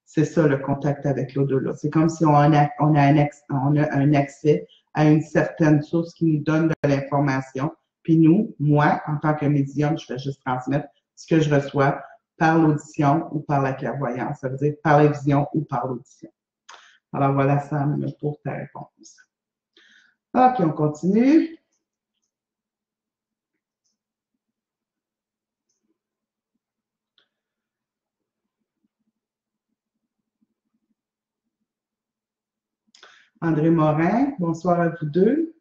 C'est ça le contact avec l'au-delà. C'est comme si on a un accès à une certaine source qui nous donne de l'information. Puis nous, moi, en tant que médium, je vais juste transmettre ce que je reçois par l'audition ou par la clairvoyance. Ça veut dire par la vision ou par l'audition. Alors voilà, Sam, pour ta réponse. OK, on continue. André Morin, bonsoir à vous deux.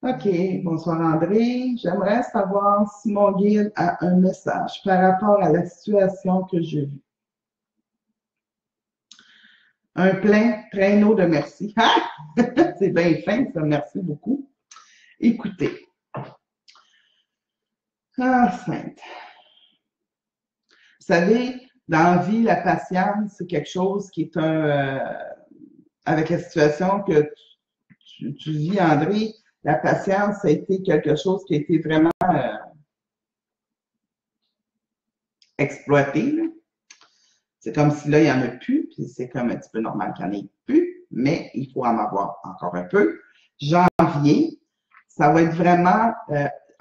OK, bonsoir André. J'aimerais savoir si mon guide a un message par rapport à la situation que je vis. Un plein traîneau de merci. Ah! C'est bien fin, ça. Merci beaucoup. Écoutez. Ah, sainte. Vous savez, dans la vie, la patience, c'est quelque chose qui est avec la situation que tu vis, André, la patience, ça a été quelque chose qui a été vraiment exploité. Là. C'est comme si là, il n'y en a plus, puis c'est comme un petit peu normal qu'il n'y en ait plus, mais il faut en avoir encore un peu. Janvier, ça va être vraiment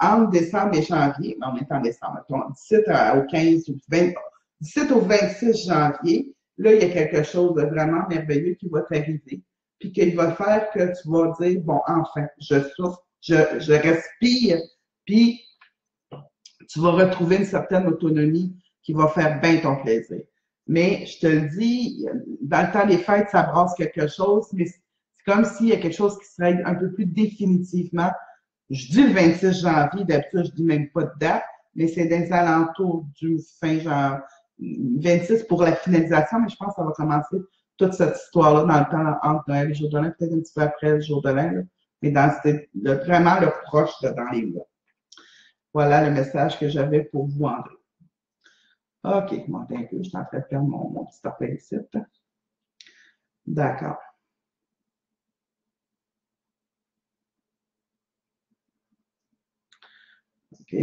entre décembre et janvier, mais on est en décembre, 17 au 15 ou 20, 17 au 26 janvier, là, il y a quelque chose de vraiment merveilleux qui va t'arriver, puis qu'il va faire que tu vas dire, bon, enfin, je souffre, je respire, puis tu vas retrouver une certaine autonomie qui va faire bien ton plaisir. Mais je te le dis, dans le temps des fêtes, ça brasse quelque chose, mais c'est comme s'il y a quelque chose qui se règle un peu plus définitivement. Je dis le 26 janvier, d'habitude, je dis même pas de date, mais c'est des alentours du fin janvier, 26 pour la finalisation, mais je pense que ça va commencer toute cette histoire-là dans le temps entre Noël et le jour de l'an, peut-être un petit peu après le jour de l'an, mais vraiment le proche dans les mois. Voilà le message que j'avais pour vous, André. OK, bon, un peu, je suis en train de faire mon petit appel ici. D'accord. OK.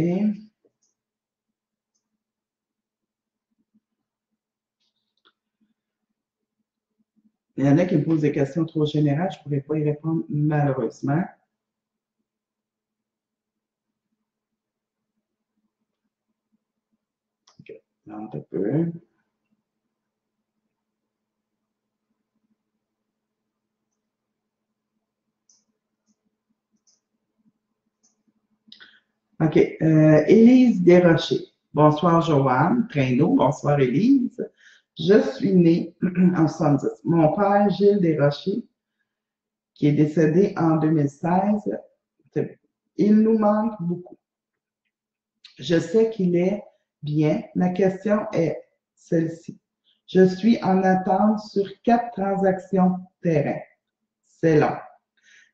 Il y en a qui me posent des questions trop générales, je ne pourrais pas y répondre malheureusement. OK, un peu. OK. Élise Desrochers. Bonsoir, Joanne. Traîneau. Bonsoir, Élise. Je suis née en 70. Mon père, Gilles Desrochers, qui est décédé en 2016, il nous manque beaucoup. Je sais qu'il est bien. Ma question est celle-ci. Je suis en attente sur 4 transactions terrain. C'est long.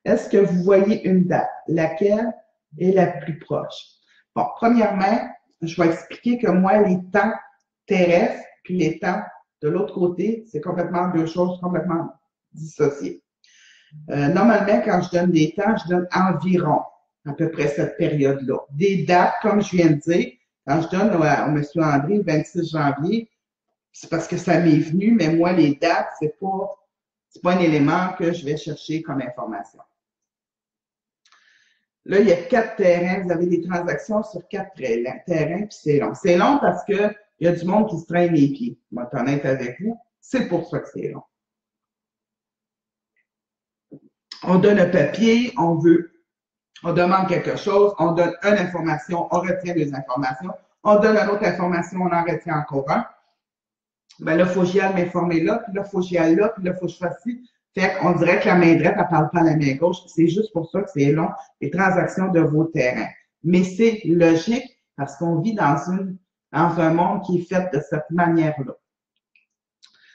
Est-ce que vous voyez une date? Laquelle est la plus proche? Bon, premièrement, je vais expliquer que moi, les temps terrestres puis les temps de l'autre côté, c'est complètement deux choses complètement dissociées. Normalement, quand je donne des temps, je donne environ à peu près cette période-là. Des dates, comme je viens de dire, quand je donne à M. André le 26 janvier, c'est parce que ça m'est venu, mais moi, les dates, c'est pas un élément que je vais chercher comme information. Là, il y a 4 terrains. Vous avez des transactions sur 4 terrains, puis c'est long. C'est long parce qu'il y a du monde qui se traîne les pieds. Je vais être honnête avec vous. C'est pour ça que c'est long. On donne un papier, on demande quelque chose, on donne une information, on retient des informations, on donne une autre information, on en retient encore un. Ben là, il faut que j'y aille m'informer là, puis là, il faut que j'y aille là, puis là, il faut que je fasse ci. Fait qu'on dirait que la main droite, elle ne parle pas à la main gauche. C'est juste pour ça que c'est long, les transactions de vos terrains. Mais c'est logique parce qu'on vit dans un monde qui est fait de cette manière-là.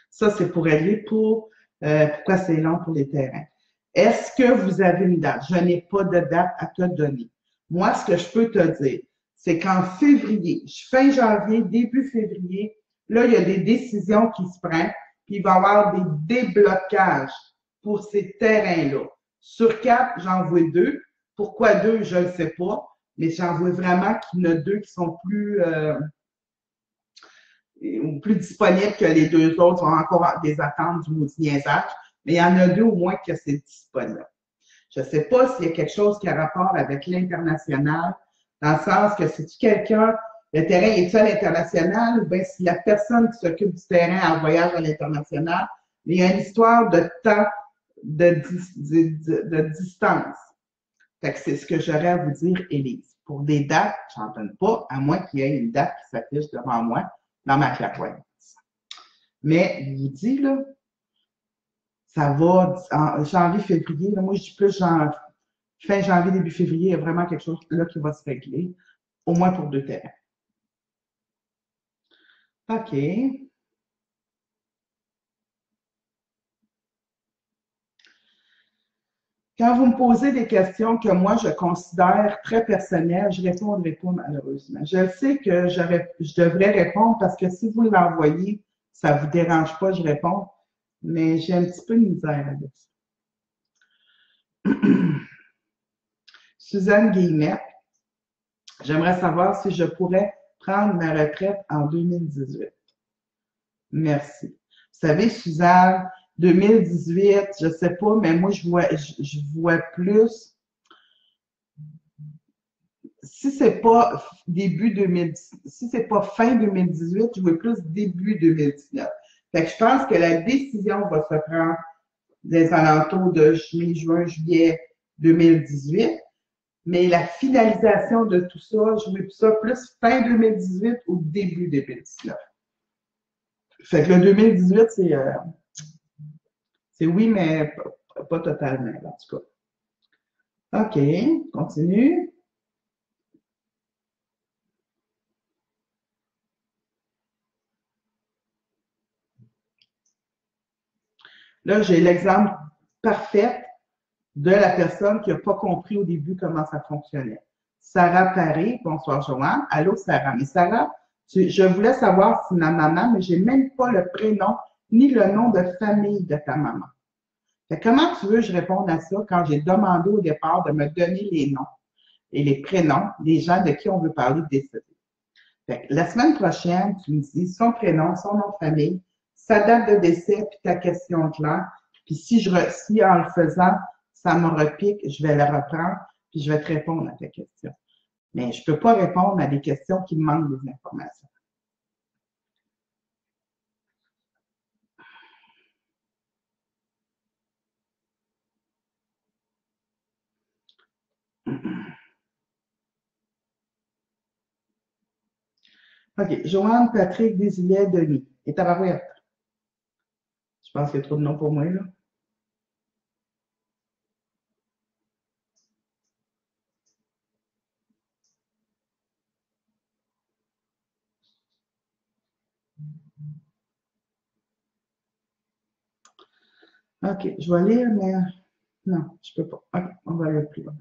Ça, c'est pour régler pourquoi c'est long pour les terrains. Est-ce que vous avez une date? Je n'ai pas de date à te donner. Moi, ce que je peux te dire, c'est qu'en février, fin janvier, début février, là, il y a des décisions qui se prennent, puis il va y avoir des déblocages pour ces terrains-là. Sur 4, j'en vois 2. Pourquoi 2, je ne sais pas, mais j'en vois vraiment qu'il y en a 2 qui sont plus disponibles que les 2 autres, ont encore des attentes du maudit niaisage, mais il y en a 2 au moins que c'est disponible. Je ne sais pas s'il y a quelque chose qui a rapport avec l'international, dans le sens que si quelqu'un, le terrain est-il à l'international, ou bien si la personne qui s'occupe du terrain en voyage à l'international, il y a une histoire de temps de distance. Fait que c'est ce que j'aurais à vous dire, Élise. Pour des dates, je n'en donne pas, à moins qu'il y ait une date qui s'affiche devant moi dans ma clairvoyance. Mais je vous dis, là, ça va en janvier, février. Là, moi, je dis plus fin janvier, début février, il y a vraiment quelque chose là qui va se régler, au moins pour 2 terrains. OK. Quand vous me posez des questions que moi, je considère très personnelles, je ne répondrai pas malheureusement. Je sais que je devrais répondre parce que si vous l'envoyez, ça ne vous dérange pas, je réponds, mais j'ai un petit peu de misère avec ça. Suzanne Guillemette, j'aimerais savoir si je pourrais prendre ma retraite en 2018. Merci. Vous savez, Suzanne, 2018, je ne sais pas, mais moi, je vois plus. Si c'est pas si c'est pas fin 2018, je vois plus début 2019. Fait que je pense que la décision va se prendre des alentours de mai, juin, juillet 2018. Mais la finalisation de tout ça, je vois ça plus fin 2018 ou début 2019. Fait que le 2018, c'est oui, mais pas totalement, en tout cas. OK, continue. Là, j'ai l'exemple parfait de la personne qui n'a pas compris au début comment ça fonctionnait. Sarah Paré, bonsoir Joanne. Allô Sarah. Mais Sarah, je voulais savoir si ma maman, mais j'ai même pas le prénom ni le nom de famille de ta maman. Fait comment tu veux que je réponde à ça quand j'ai demandé au départ de me donner les noms et les prénoms des gens de qui on veut parler de décédés? Fait que la semaine prochaine, tu me dis son prénom, son nom de famille, sa date de décès, puis ta question claire. Puis si en le faisant, ça me repique, je vais la reprendre, puis je vais te répondre à ta question. Mais je ne peux pas répondre à des questions qui me manquent des informations. OK. Joanne, Patrick, Désilet, Denis. Et tabarouette. Je pense qu'il y a trop de noms pour moi, là. OK, je vais lire, mais non, je peux pas. OK, on va aller plus loin.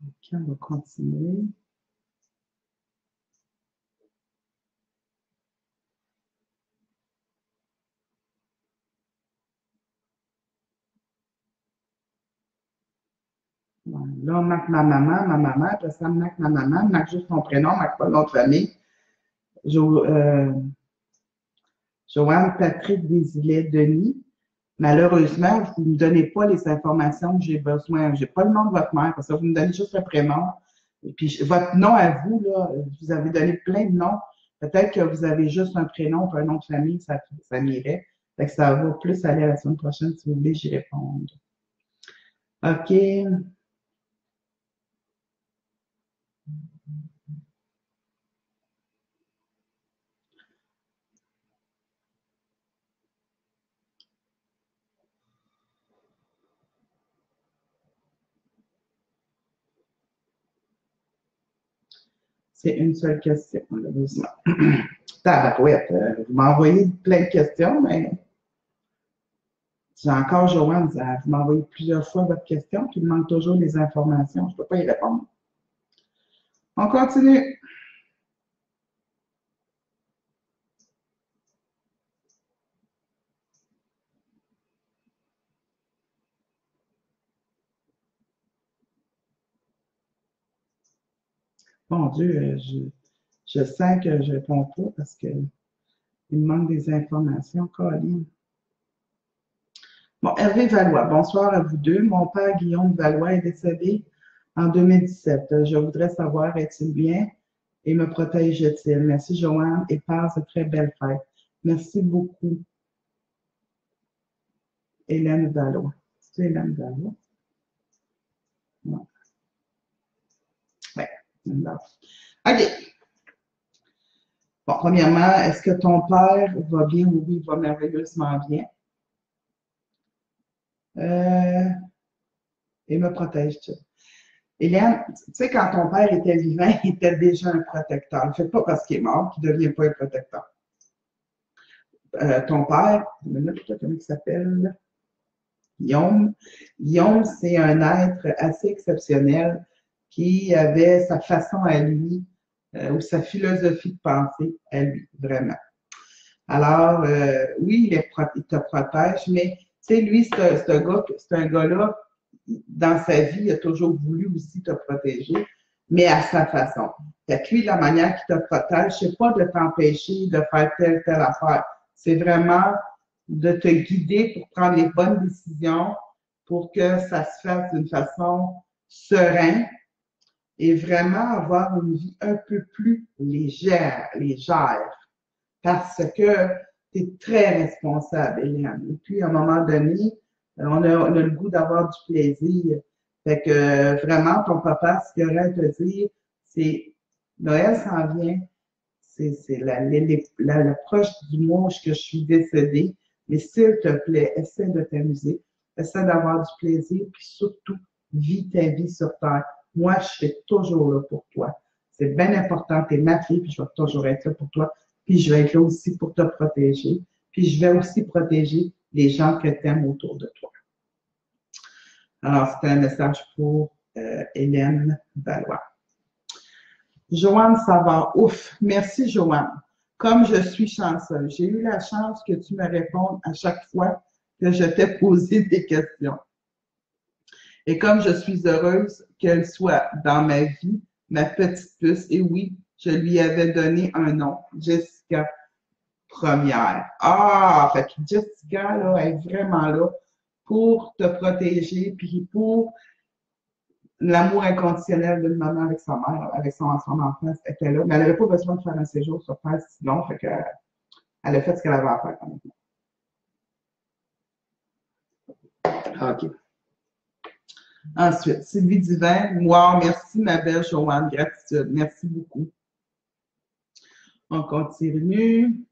OK, on va continuer. Bon, là, on marque ma maman, après ça, on marque ma maman, on marque juste son prénom, on marque pas le nom de famille. Joanne Patrick Desilets Denis. Malheureusement, vous ne me donnez pas les informations que j'ai besoin. Je n'ai pas le nom de votre mère, parce que vous me donnez juste le prénom. Et puis, votre nom à vous, là, vous avez donné plein de noms. Peut-être que vous avez juste un prénom ou un nom de famille, ça m'irait. Fait que ça va plus aller à la semaine prochaine, si vous voulez, j'y répondre. OK. C'est une seule question, malheureusement. Tabarouette, vous m'envoyez plein de questions, mais j'ai encore Joanne, vous m'envoyez plusieurs fois votre question, puis il manque toujours les informations. Je ne peux pas y répondre. On continue. Mon Dieu, je sens que je ne réponds pas parce qu'il me manque des informations. Colline. Bon, Hervé Valois, bonsoir à vous deux. Mon père Guillaume Valois est décédé en 2017. Je voudrais savoir, est-il bien et me protège-t-il? Merci, Joanne, et passe de très belles fêtes. Merci beaucoup, Hélène Valois. C'est Hélène Valois? Non. Ouais, OK. Bon, premièrement, est-ce que ton père va bien? Oui, il va merveilleusement bien. Euh, et me protège-t-il? Hélène, tu sais, quand ton père était vivant, il était déjà un protecteur. Ne fait pas parce qu'il est mort qu'il ne devient pas un protecteur. Ton père, comment il s'appelle? Guillaume. Guillaume, c'est un être assez exceptionnel qui avait sa façon à lui ou sa philosophie de pensée à lui, vraiment. Alors, oui, il te protège, mais tu sais, lui, c'est un gars-là, dans sa vie, il a toujours voulu aussi te protéger, mais à sa façon. Fait que lui, la manière qu'il te protège, c'est pas de t'empêcher de faire telle affaire. C'est vraiment de te guider pour prendre les bonnes décisions, pour que ça se fasse d'une façon sereine et vraiment avoir une vie un peu plus légère parce que tu es très responsable, Eliane. Et puis, à un moment donné, on a le goût d'avoir du plaisir. Fait que vraiment, ton papa, ce qu'il aurait à te dire, c'est Noël s'en vient, c'est l'approche du mois où je suis décédée, mais s'il te plaît, essaie de t'amuser, essaie d'avoir du plaisir, puis surtout, vis ta vie sur Terre. Moi, je suis toujours là pour toi. C'est bien important, tu es ma fille, puis je vais toujours être là pour toi, puis je vais être là aussi pour te protéger, puis je vais aussi protéger les gens que tu aimes autour de toi. Alors, c'était un message pour Hélène Valois. Joanne Savard, ouf, merci Joanne. Comme je suis chanceuse, j'ai eu la chance que tu me répondes à chaque fois que je t'ai posé des questions. Et comme je suis heureuse qu'elle soit dans ma vie, ma petite puce, et oui, je lui avais donné un nom, Jessica Première. Ah, fait que Jessica, là, est vraiment là pour te protéger, puis pour l'amour inconditionnel d'une maman avec sa mère, avec son enfant, était là. Mais elle n'avait pas besoin de faire un séjour sur place si long, fait que, elle a fait ce qu'elle avait à faire quand même. OK. Ensuite, Sylvie Divin, wow, merci ma belle Joanne, gratitude, merci beaucoup. On continue.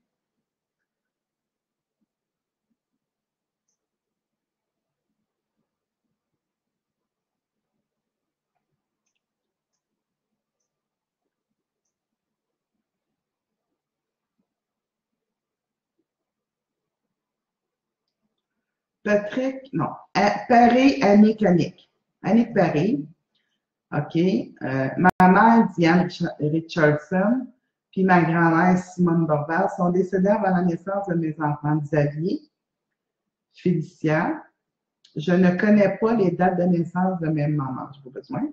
Patrick, non. Paré, Annick, Annick. Annick Paré. OK. Ma mère, Diane Richardson, puis ma grand-mère, Simone Dorval, sont décédées avant la naissance de mes enfants, Xavier, Félicia. Je ne connais pas les dates de naissance de mes mamans, j'ai pas besoin.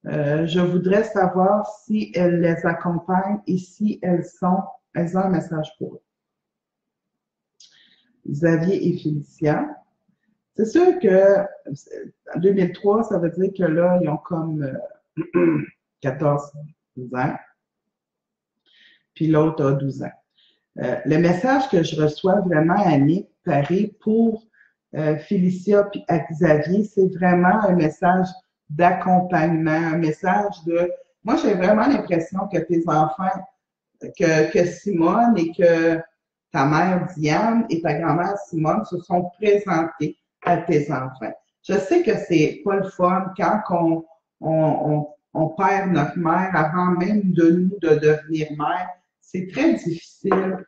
Je voudrais savoir si elles les accompagnent et si elles ont un message pour eux. Xavier et Félicia. C'est sûr que en 2003, ça veut dire que là, ils ont comme 14, 12 ans, puis l'autre a 12 ans. Le message que je reçois vraiment à Annick Paré pour Félicia et à Xavier, c'est vraiment un message d'accompagnement, un message de... Moi, j'ai vraiment l'impression que tes enfants, que Simone et que ta mère Diane et ta grand-mère Simone se sont présentés à tes enfants. Je sais que c'est pas le fun quand on perd notre mère avant même de nous de devenir mère. C'est très difficile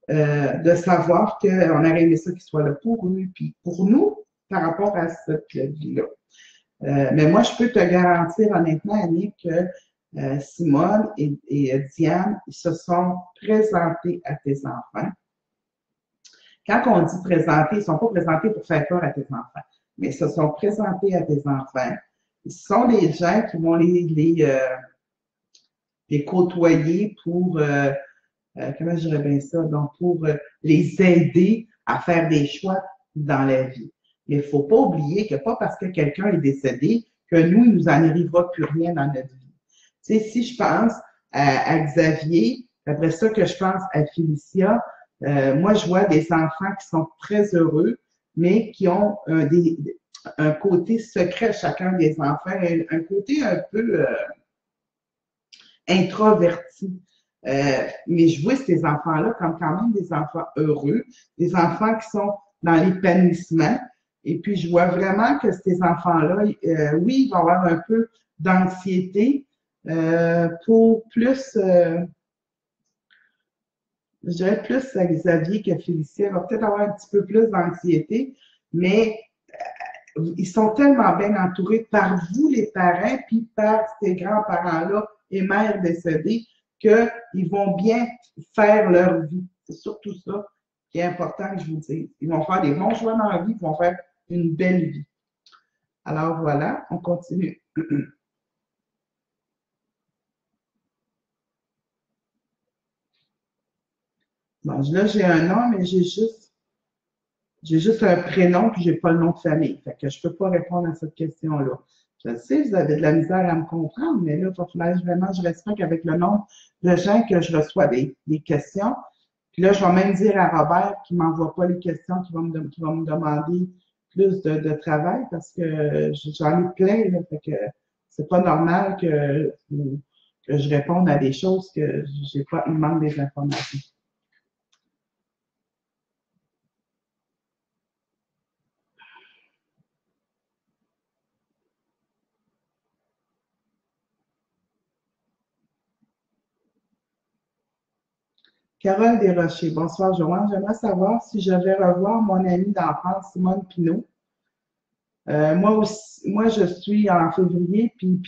de savoir qu'on aurait aimé ça qu'il soit là pour eux, puis pour nous, par rapport à cette vie-là. Mais moi, je peux te garantir honnêtement, Annick, que Simone et Diane ils se sont présentés à tes enfants. Quand on dit présenter, ils ne sont pas présentés pour faire peur à tes enfants, mais ils se sont présentés à tes enfants. Ils sont des gens qui vont les côtoyer pour, comment je dirais bien ça, donc pour les aider à faire des choix dans la vie. Mais il ne faut pas oublier que pas parce que quelqu'un est décédé que nous, il nous en arrivera plus rien dans notre vie. Tu sais, si je pense à Xavier, après ça que je pense à Félicia, moi, je vois des enfants qui sont très heureux, mais qui ont un côté secret, chacun des enfants, un côté un peu introverti. Mais je vois ces enfants-là comme quand même des enfants heureux, des enfants qui sont dans l'épanouissement. Et puis, je vois vraiment que ces enfants-là, oui, ils vont avoir un peu d'anxiété pour plus... je dirais plus à Xavier que Félicia. Il va peut-être avoir un petit peu plus d'anxiété, mais ils sont tellement bien entourés par vous, les parents, puis par ces grands-parents-là et mères décédées, qu'ils vont bien faire leur vie. C'est surtout ça qui est important que je vous dise. Ils vont faire des bons choix dans la vie, ils vont faire une belle vie. Alors voilà, on continue. Bon, là, j'ai un nom, mais j'ai juste un prénom, puis j'ai pas le nom de famille. Fait que je peux pas répondre à cette question-là. Je sais, vous avez de la misère à me comprendre, mais là, il va falloir vraiment, je respecte avec le nombre de gens que je reçois des questions. Puis là, je vais même dire à Robert qu'il m'envoie pas les questions, qu'il va me demander plus de travail parce que j'en ai plein, là. Fait que c'est pas normal que je réponde à des choses que j'ai pas, il manque des informations. Carole Desrochers. Bonsoir, Joanne. J'aimerais savoir si je vais revoir mon amie d'enfance, Simone Pinault. Moi aussi, moi, je suis en février, puis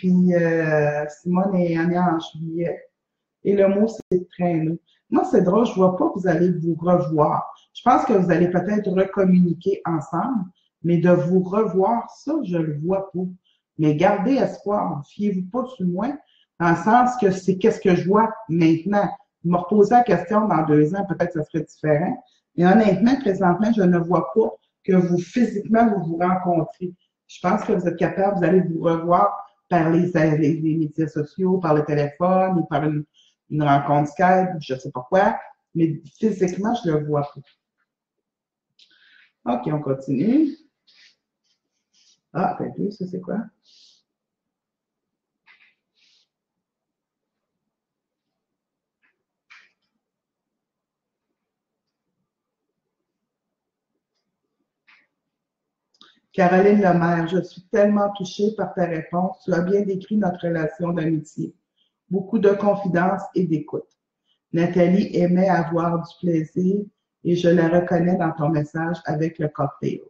Simone est née en juillet. Et le mot, c'est traîneau. Moi, c'est drôle, je ne vois pas que vous allez vous revoir. Je pense que vous allez peut-être recommuniquer ensemble, mais de vous revoir, ça, je le vois pas. Mais gardez espoir. Fiez-vous pas sur moi, dans le sens que c'est qu'est-ce que je vois maintenant. Vous me reposez la question dans 2 ans, peut-être que ça serait différent. Mais honnêtement, présentement, je ne vois pas que vous, physiquement, vous vous rencontrez. Je pense que vous êtes capable, vous allez vous revoir par les médias sociaux, par le téléphone ou par une rencontre Skype, je ne sais pas quoi, mais physiquement, je ne le vois pas. OK, on continue. Ah, t'as vu, ça c'est quoi? Caroline Lemaire, je suis tellement touchée par ta réponse. Tu as bien décrit notre relation d'amitié. Beaucoup de confidence et d'écoute. Nathalie aimait avoir du plaisir et je la reconnais dans ton message avec le cocktail.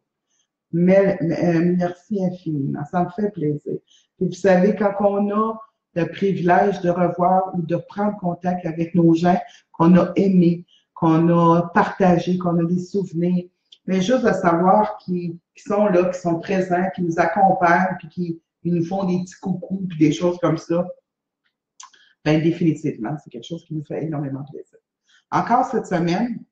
Merci infiniment, ça me fait plaisir. Et vous savez, quand on a le privilège de revoir ou de prendre contact avec nos gens qu'on a aimés, qu'on a partagés, qu'on a des souvenirs, mais juste de savoir qu'ils sont là, qu'ils sont présents, qu'ils nous accompagnent, puis qu'ils nous font des petits coucous, puis des choses comme ça, bien définitivement, c'est quelque chose qui nous fait énormément plaisir. Encore cette semaine,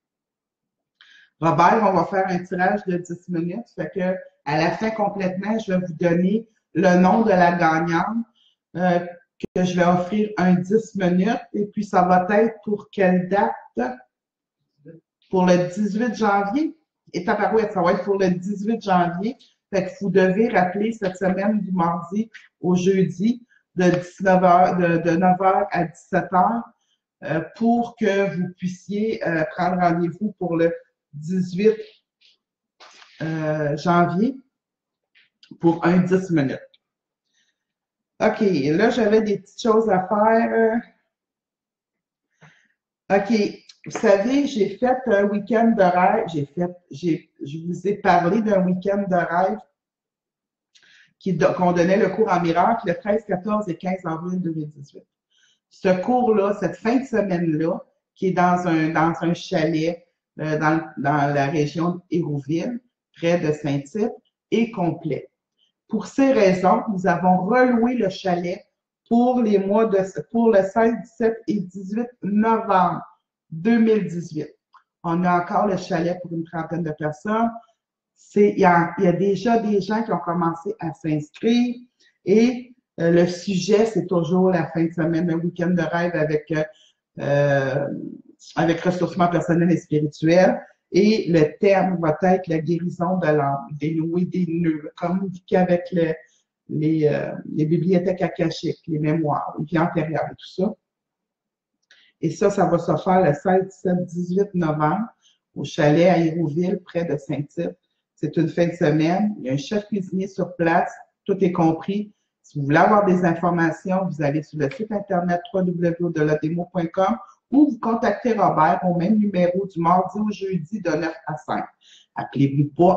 Robert, on va faire un tirage de 10 minutes. Fait que à la fin complètement, je vais vous donner le nom de la gagnante que je vais offrir un 10 minutes. Et puis, ça va être pour quelle date? Pour le 18 janvier. Et tabarouette, ça va être pour le 18 janvier. Fait que vous devez rappeler cette semaine du mardi au jeudi de 9h à 17h pour que vous puissiez prendre rendez-vous pour le 18 janvier pour un 10 minutes. OK, là, j'avais des petites choses à faire. OK, vous savez, j'ai fait un week-end de rêve. Je vous ai parlé d'un week-end de rêve qu'on donnait le cours en miracle le 13, 14 et 15 avril 2018. Ce cours-là, cette fin de semaine-là, qui est dans un chalet dans la région d'Hérouville, près de Saint-Tite, est complet. Pour ces raisons, nous avons reloué le chalet pour le 16, 17 et 18 novembre 2018. On a encore le chalet pour une trentaine de personnes. Il y a déjà des gens qui ont commencé à s'inscrire et le sujet, c'est toujours la fin de semaine, le week-end de rêve avec ressourcement personnel et spirituel. Et le terme va être la guérison de l'âme, dénouer des nœuds, communiquer avec les bibliothèques akashiques, les mémoires, les vies antérieures et tout ça. Et ça va se faire le 16, 17, 18 novembre au chalet à Hérouville, près de Saint-Tite. C'est une fin de semaine. Il y a un chef cuisinier sur place. Tout est compris. Si vous voulez avoir des informations, vous allez sur le site internet www.delademo.com ou vous contactez Robert au même numéro du mardi au jeudi de 9 à 5. Appelez-vous pas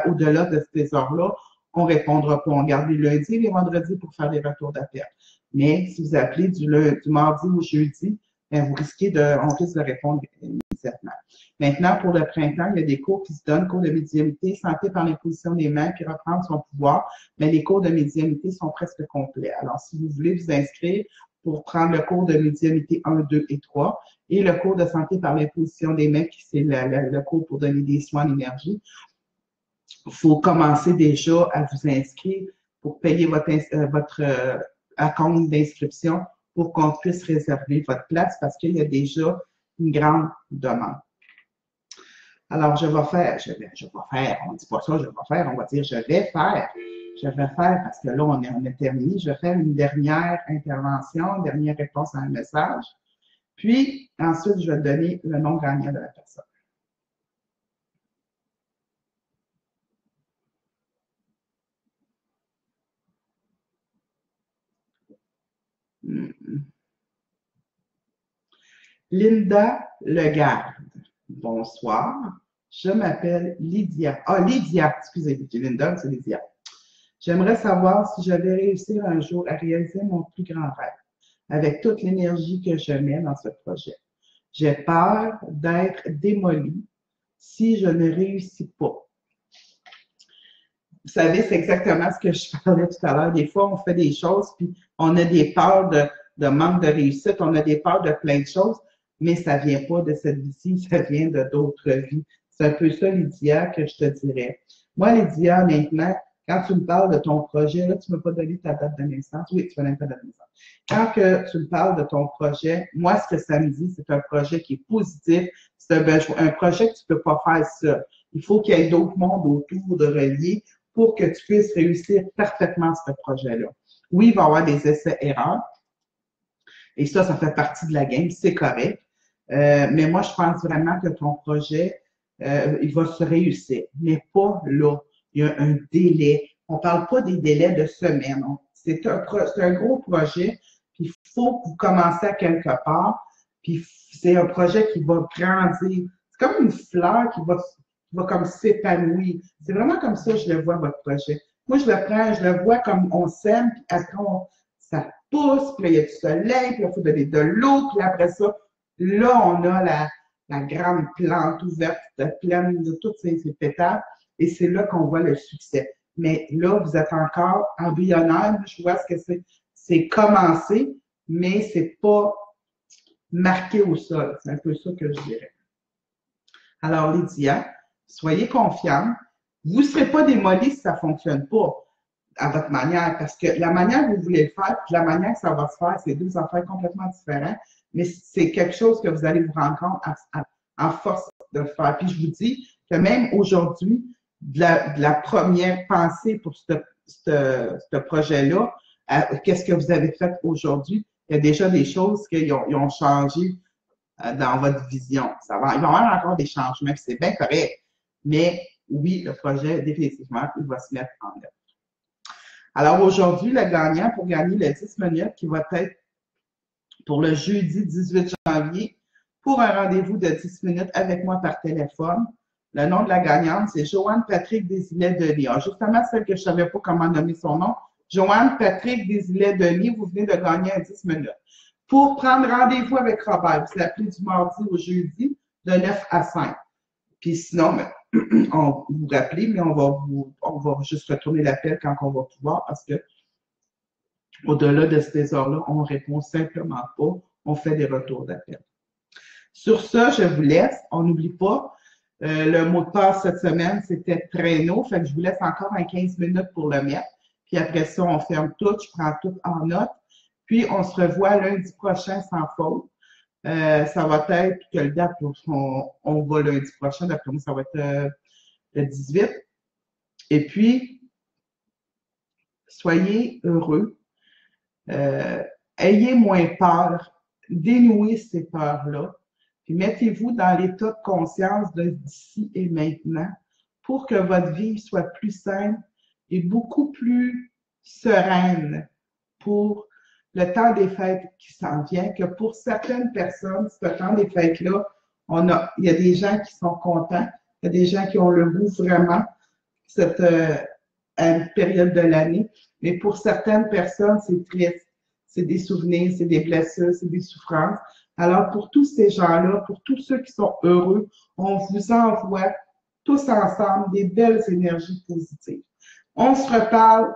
au-delà de ces heures-là. On ne répondra pas. On garde les lundis et les vendredis pour faire des retours d'appel. Mais si vous appelez du mardi au jeudi, bien, on risque de répondre immédiatement. Maintenant, pour le printemps, il y a des cours qui se donnent, cours de médiumnité, santé par l'imposition des mains, puis reprendre son pouvoir. Mais les cours de médiumnité sont presque complets. Alors, si vous voulez vous inscrire pour prendre le cours de médiumnité 1, 2 et 3 et le cours de santé par l'imposition des mains, qui c'est le cours pour donner des soins en énergie, il faut commencer déjà à vous inscrire pour payer votre compte d'inscription pour qu'on puisse réserver votre place parce qu'il y a déjà une grande demande. Alors, on ne dit pas ça, je vais faire, on va dire je vais faire. Je vais faire parce que là, on a terminé. Je vais faire une dernière intervention, une dernière réponse à un message. Puis, ensuite, je vais donner le nom gagnant de la personne. Linda Legarde. Bonsoir. Je m'appelle Lydia. Ah, Lydia, excusez, Linda, c'est Lydia. J'aimerais savoir si je vais réussir un jour à réaliser mon plus grand rêve avec toute l'énergie que je mets dans ce projet. J'ai peur d'être démolie si je ne réussis pas. Vous savez, c'est exactement ce que je parlais tout à l'heure. Des fois, on fait des choses, puis on a des peurs de manque de réussite, on a des peurs de plein de choses, mais ça ne vient pas de cette vie-ci, ça vient de d'autres vies. C'est un peu ça, Lydia, que je te dirais. Moi, Lydia, maintenant, quand tu me parles de ton projet, là, tu ne m'as pas donné ta date de naissance. Oui, tu m'as donné ta date de naissance. Quand que tu me parles de ton projet, moi, ce que ça me dit, c'est un projet qui est positif. C'est un projet que tu ne peux pas faire seul. Il faut qu'il y ait d'autres mondes autour de relier pour que tu puisses réussir parfaitement ce projet-là. Oui, il va y avoir des essais-erreurs. Et ça fait partie de la game, c'est correct. Mais moi, je pense vraiment que ton projet, il va se réussir. Mais pas là. Il y a un délai. On ne parle pas des délais de semaines. C'est un gros projet. Puis il faut que vous commenciez à quelque part. Puis c'est un projet qui va grandir. C'est comme une fleur qui va comme s'épanouir. C'est vraiment comme ça que je le vois, votre projet. Moi, je le prends, je le vois comme on sème, puis après, ça pousse, puis là, il y a du soleil, puis là, il faut donner de l'eau, puis après ça, là, on a la grande plante ouverte, pleine de toutes ces pétales, et c'est là qu'on voit le succès. Mais là, vous êtes encore embryonnaire. Je vois ce que c'est commencé, mais c'est pas marqué au sol. C'est un peu ça que je dirais. Alors, Lydia, soyez confiante. Vous ne serez pas démolie si ça ne fonctionne pas à votre manière, parce que la manière que vous voulez le faire, puis la manière que ça va se faire, c'est deux affaires complètement différentes, mais c'est quelque chose que vous allez vous rendre compte en force de le faire. Puis je vous dis que même aujourd'hui, de la première pensée pour ce projet-là, qu'est-ce que vous avez fait aujourd'hui, il y a déjà des choses qui ont changé dans votre vision. Il va y avoir encore des changements, c'est bien correct, mais oui, le projet, définitivement, il va se mettre en œuvre. Alors aujourd'hui, le gagnant pour gagner le 10 minutes qui va être pour le jeudi 18 janvier pour un rendez-vous de 10 minutes avec moi par téléphone. Le nom de la gagnante, c'est Joanne Patrick Desilets-Denis. Justement, celle que je ne savais pas comment nommer son nom. Joanne Patrick Desilets-Denis, vous venez de gagner un 10 minutes. Pour prendre rendez-vous avec Robert, vous l'appelez du mardi au jeudi de 9 à 5. Puis sinon, on vous rappelez, mais on va juste retourner l'appel quand on va pouvoir parce que au-delà de ces heures-là, on répond simplement pas, on fait des retours d'appel. Sur ça, je vous laisse. On n'oublie pas, le mot de passe cette semaine, c'était traîneau. Fait que je vous laisse encore un 15 minutes pour le mettre. Puis après ça, on ferme tout, je prends tout en note. Puis on se revoit lundi prochain sans faute. Ça va être, quelle date on va lundi prochain, d'après moi, ça va être le 18. Et puis, soyez heureux. Ayez moins peur. Dénouez ces peurs-là. Puis mettez-vous dans l'état de conscience de d'ici et maintenant pour que votre vie soit plus simple et beaucoup plus sereine pour le temps des fêtes qui s'en vient, que pour certaines personnes, ce temps des fêtes-là, il y a des gens qui sont contents, il y a des gens qui ont le goût vraiment cette période de l'année, mais pour certaines personnes, c'est triste. C'est des souvenirs, c'est des blessures, c'est des souffrances. Alors, pour tous ces gens-là, pour tous ceux qui sont heureux, on vous envoie tous ensemble des belles énergies positives. On se reparle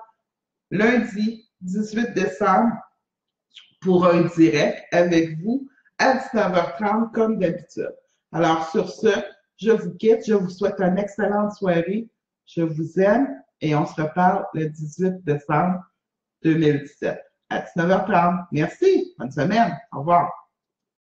lundi 18 décembre pour un direct avec vous à 19h30 comme d'habitude. Alors sur ce, je vous quitte, je vous souhaite une excellente soirée, je vous aime et on se reparle le 18 décembre 2017 à 19h30. Merci, bonne semaine, au revoir.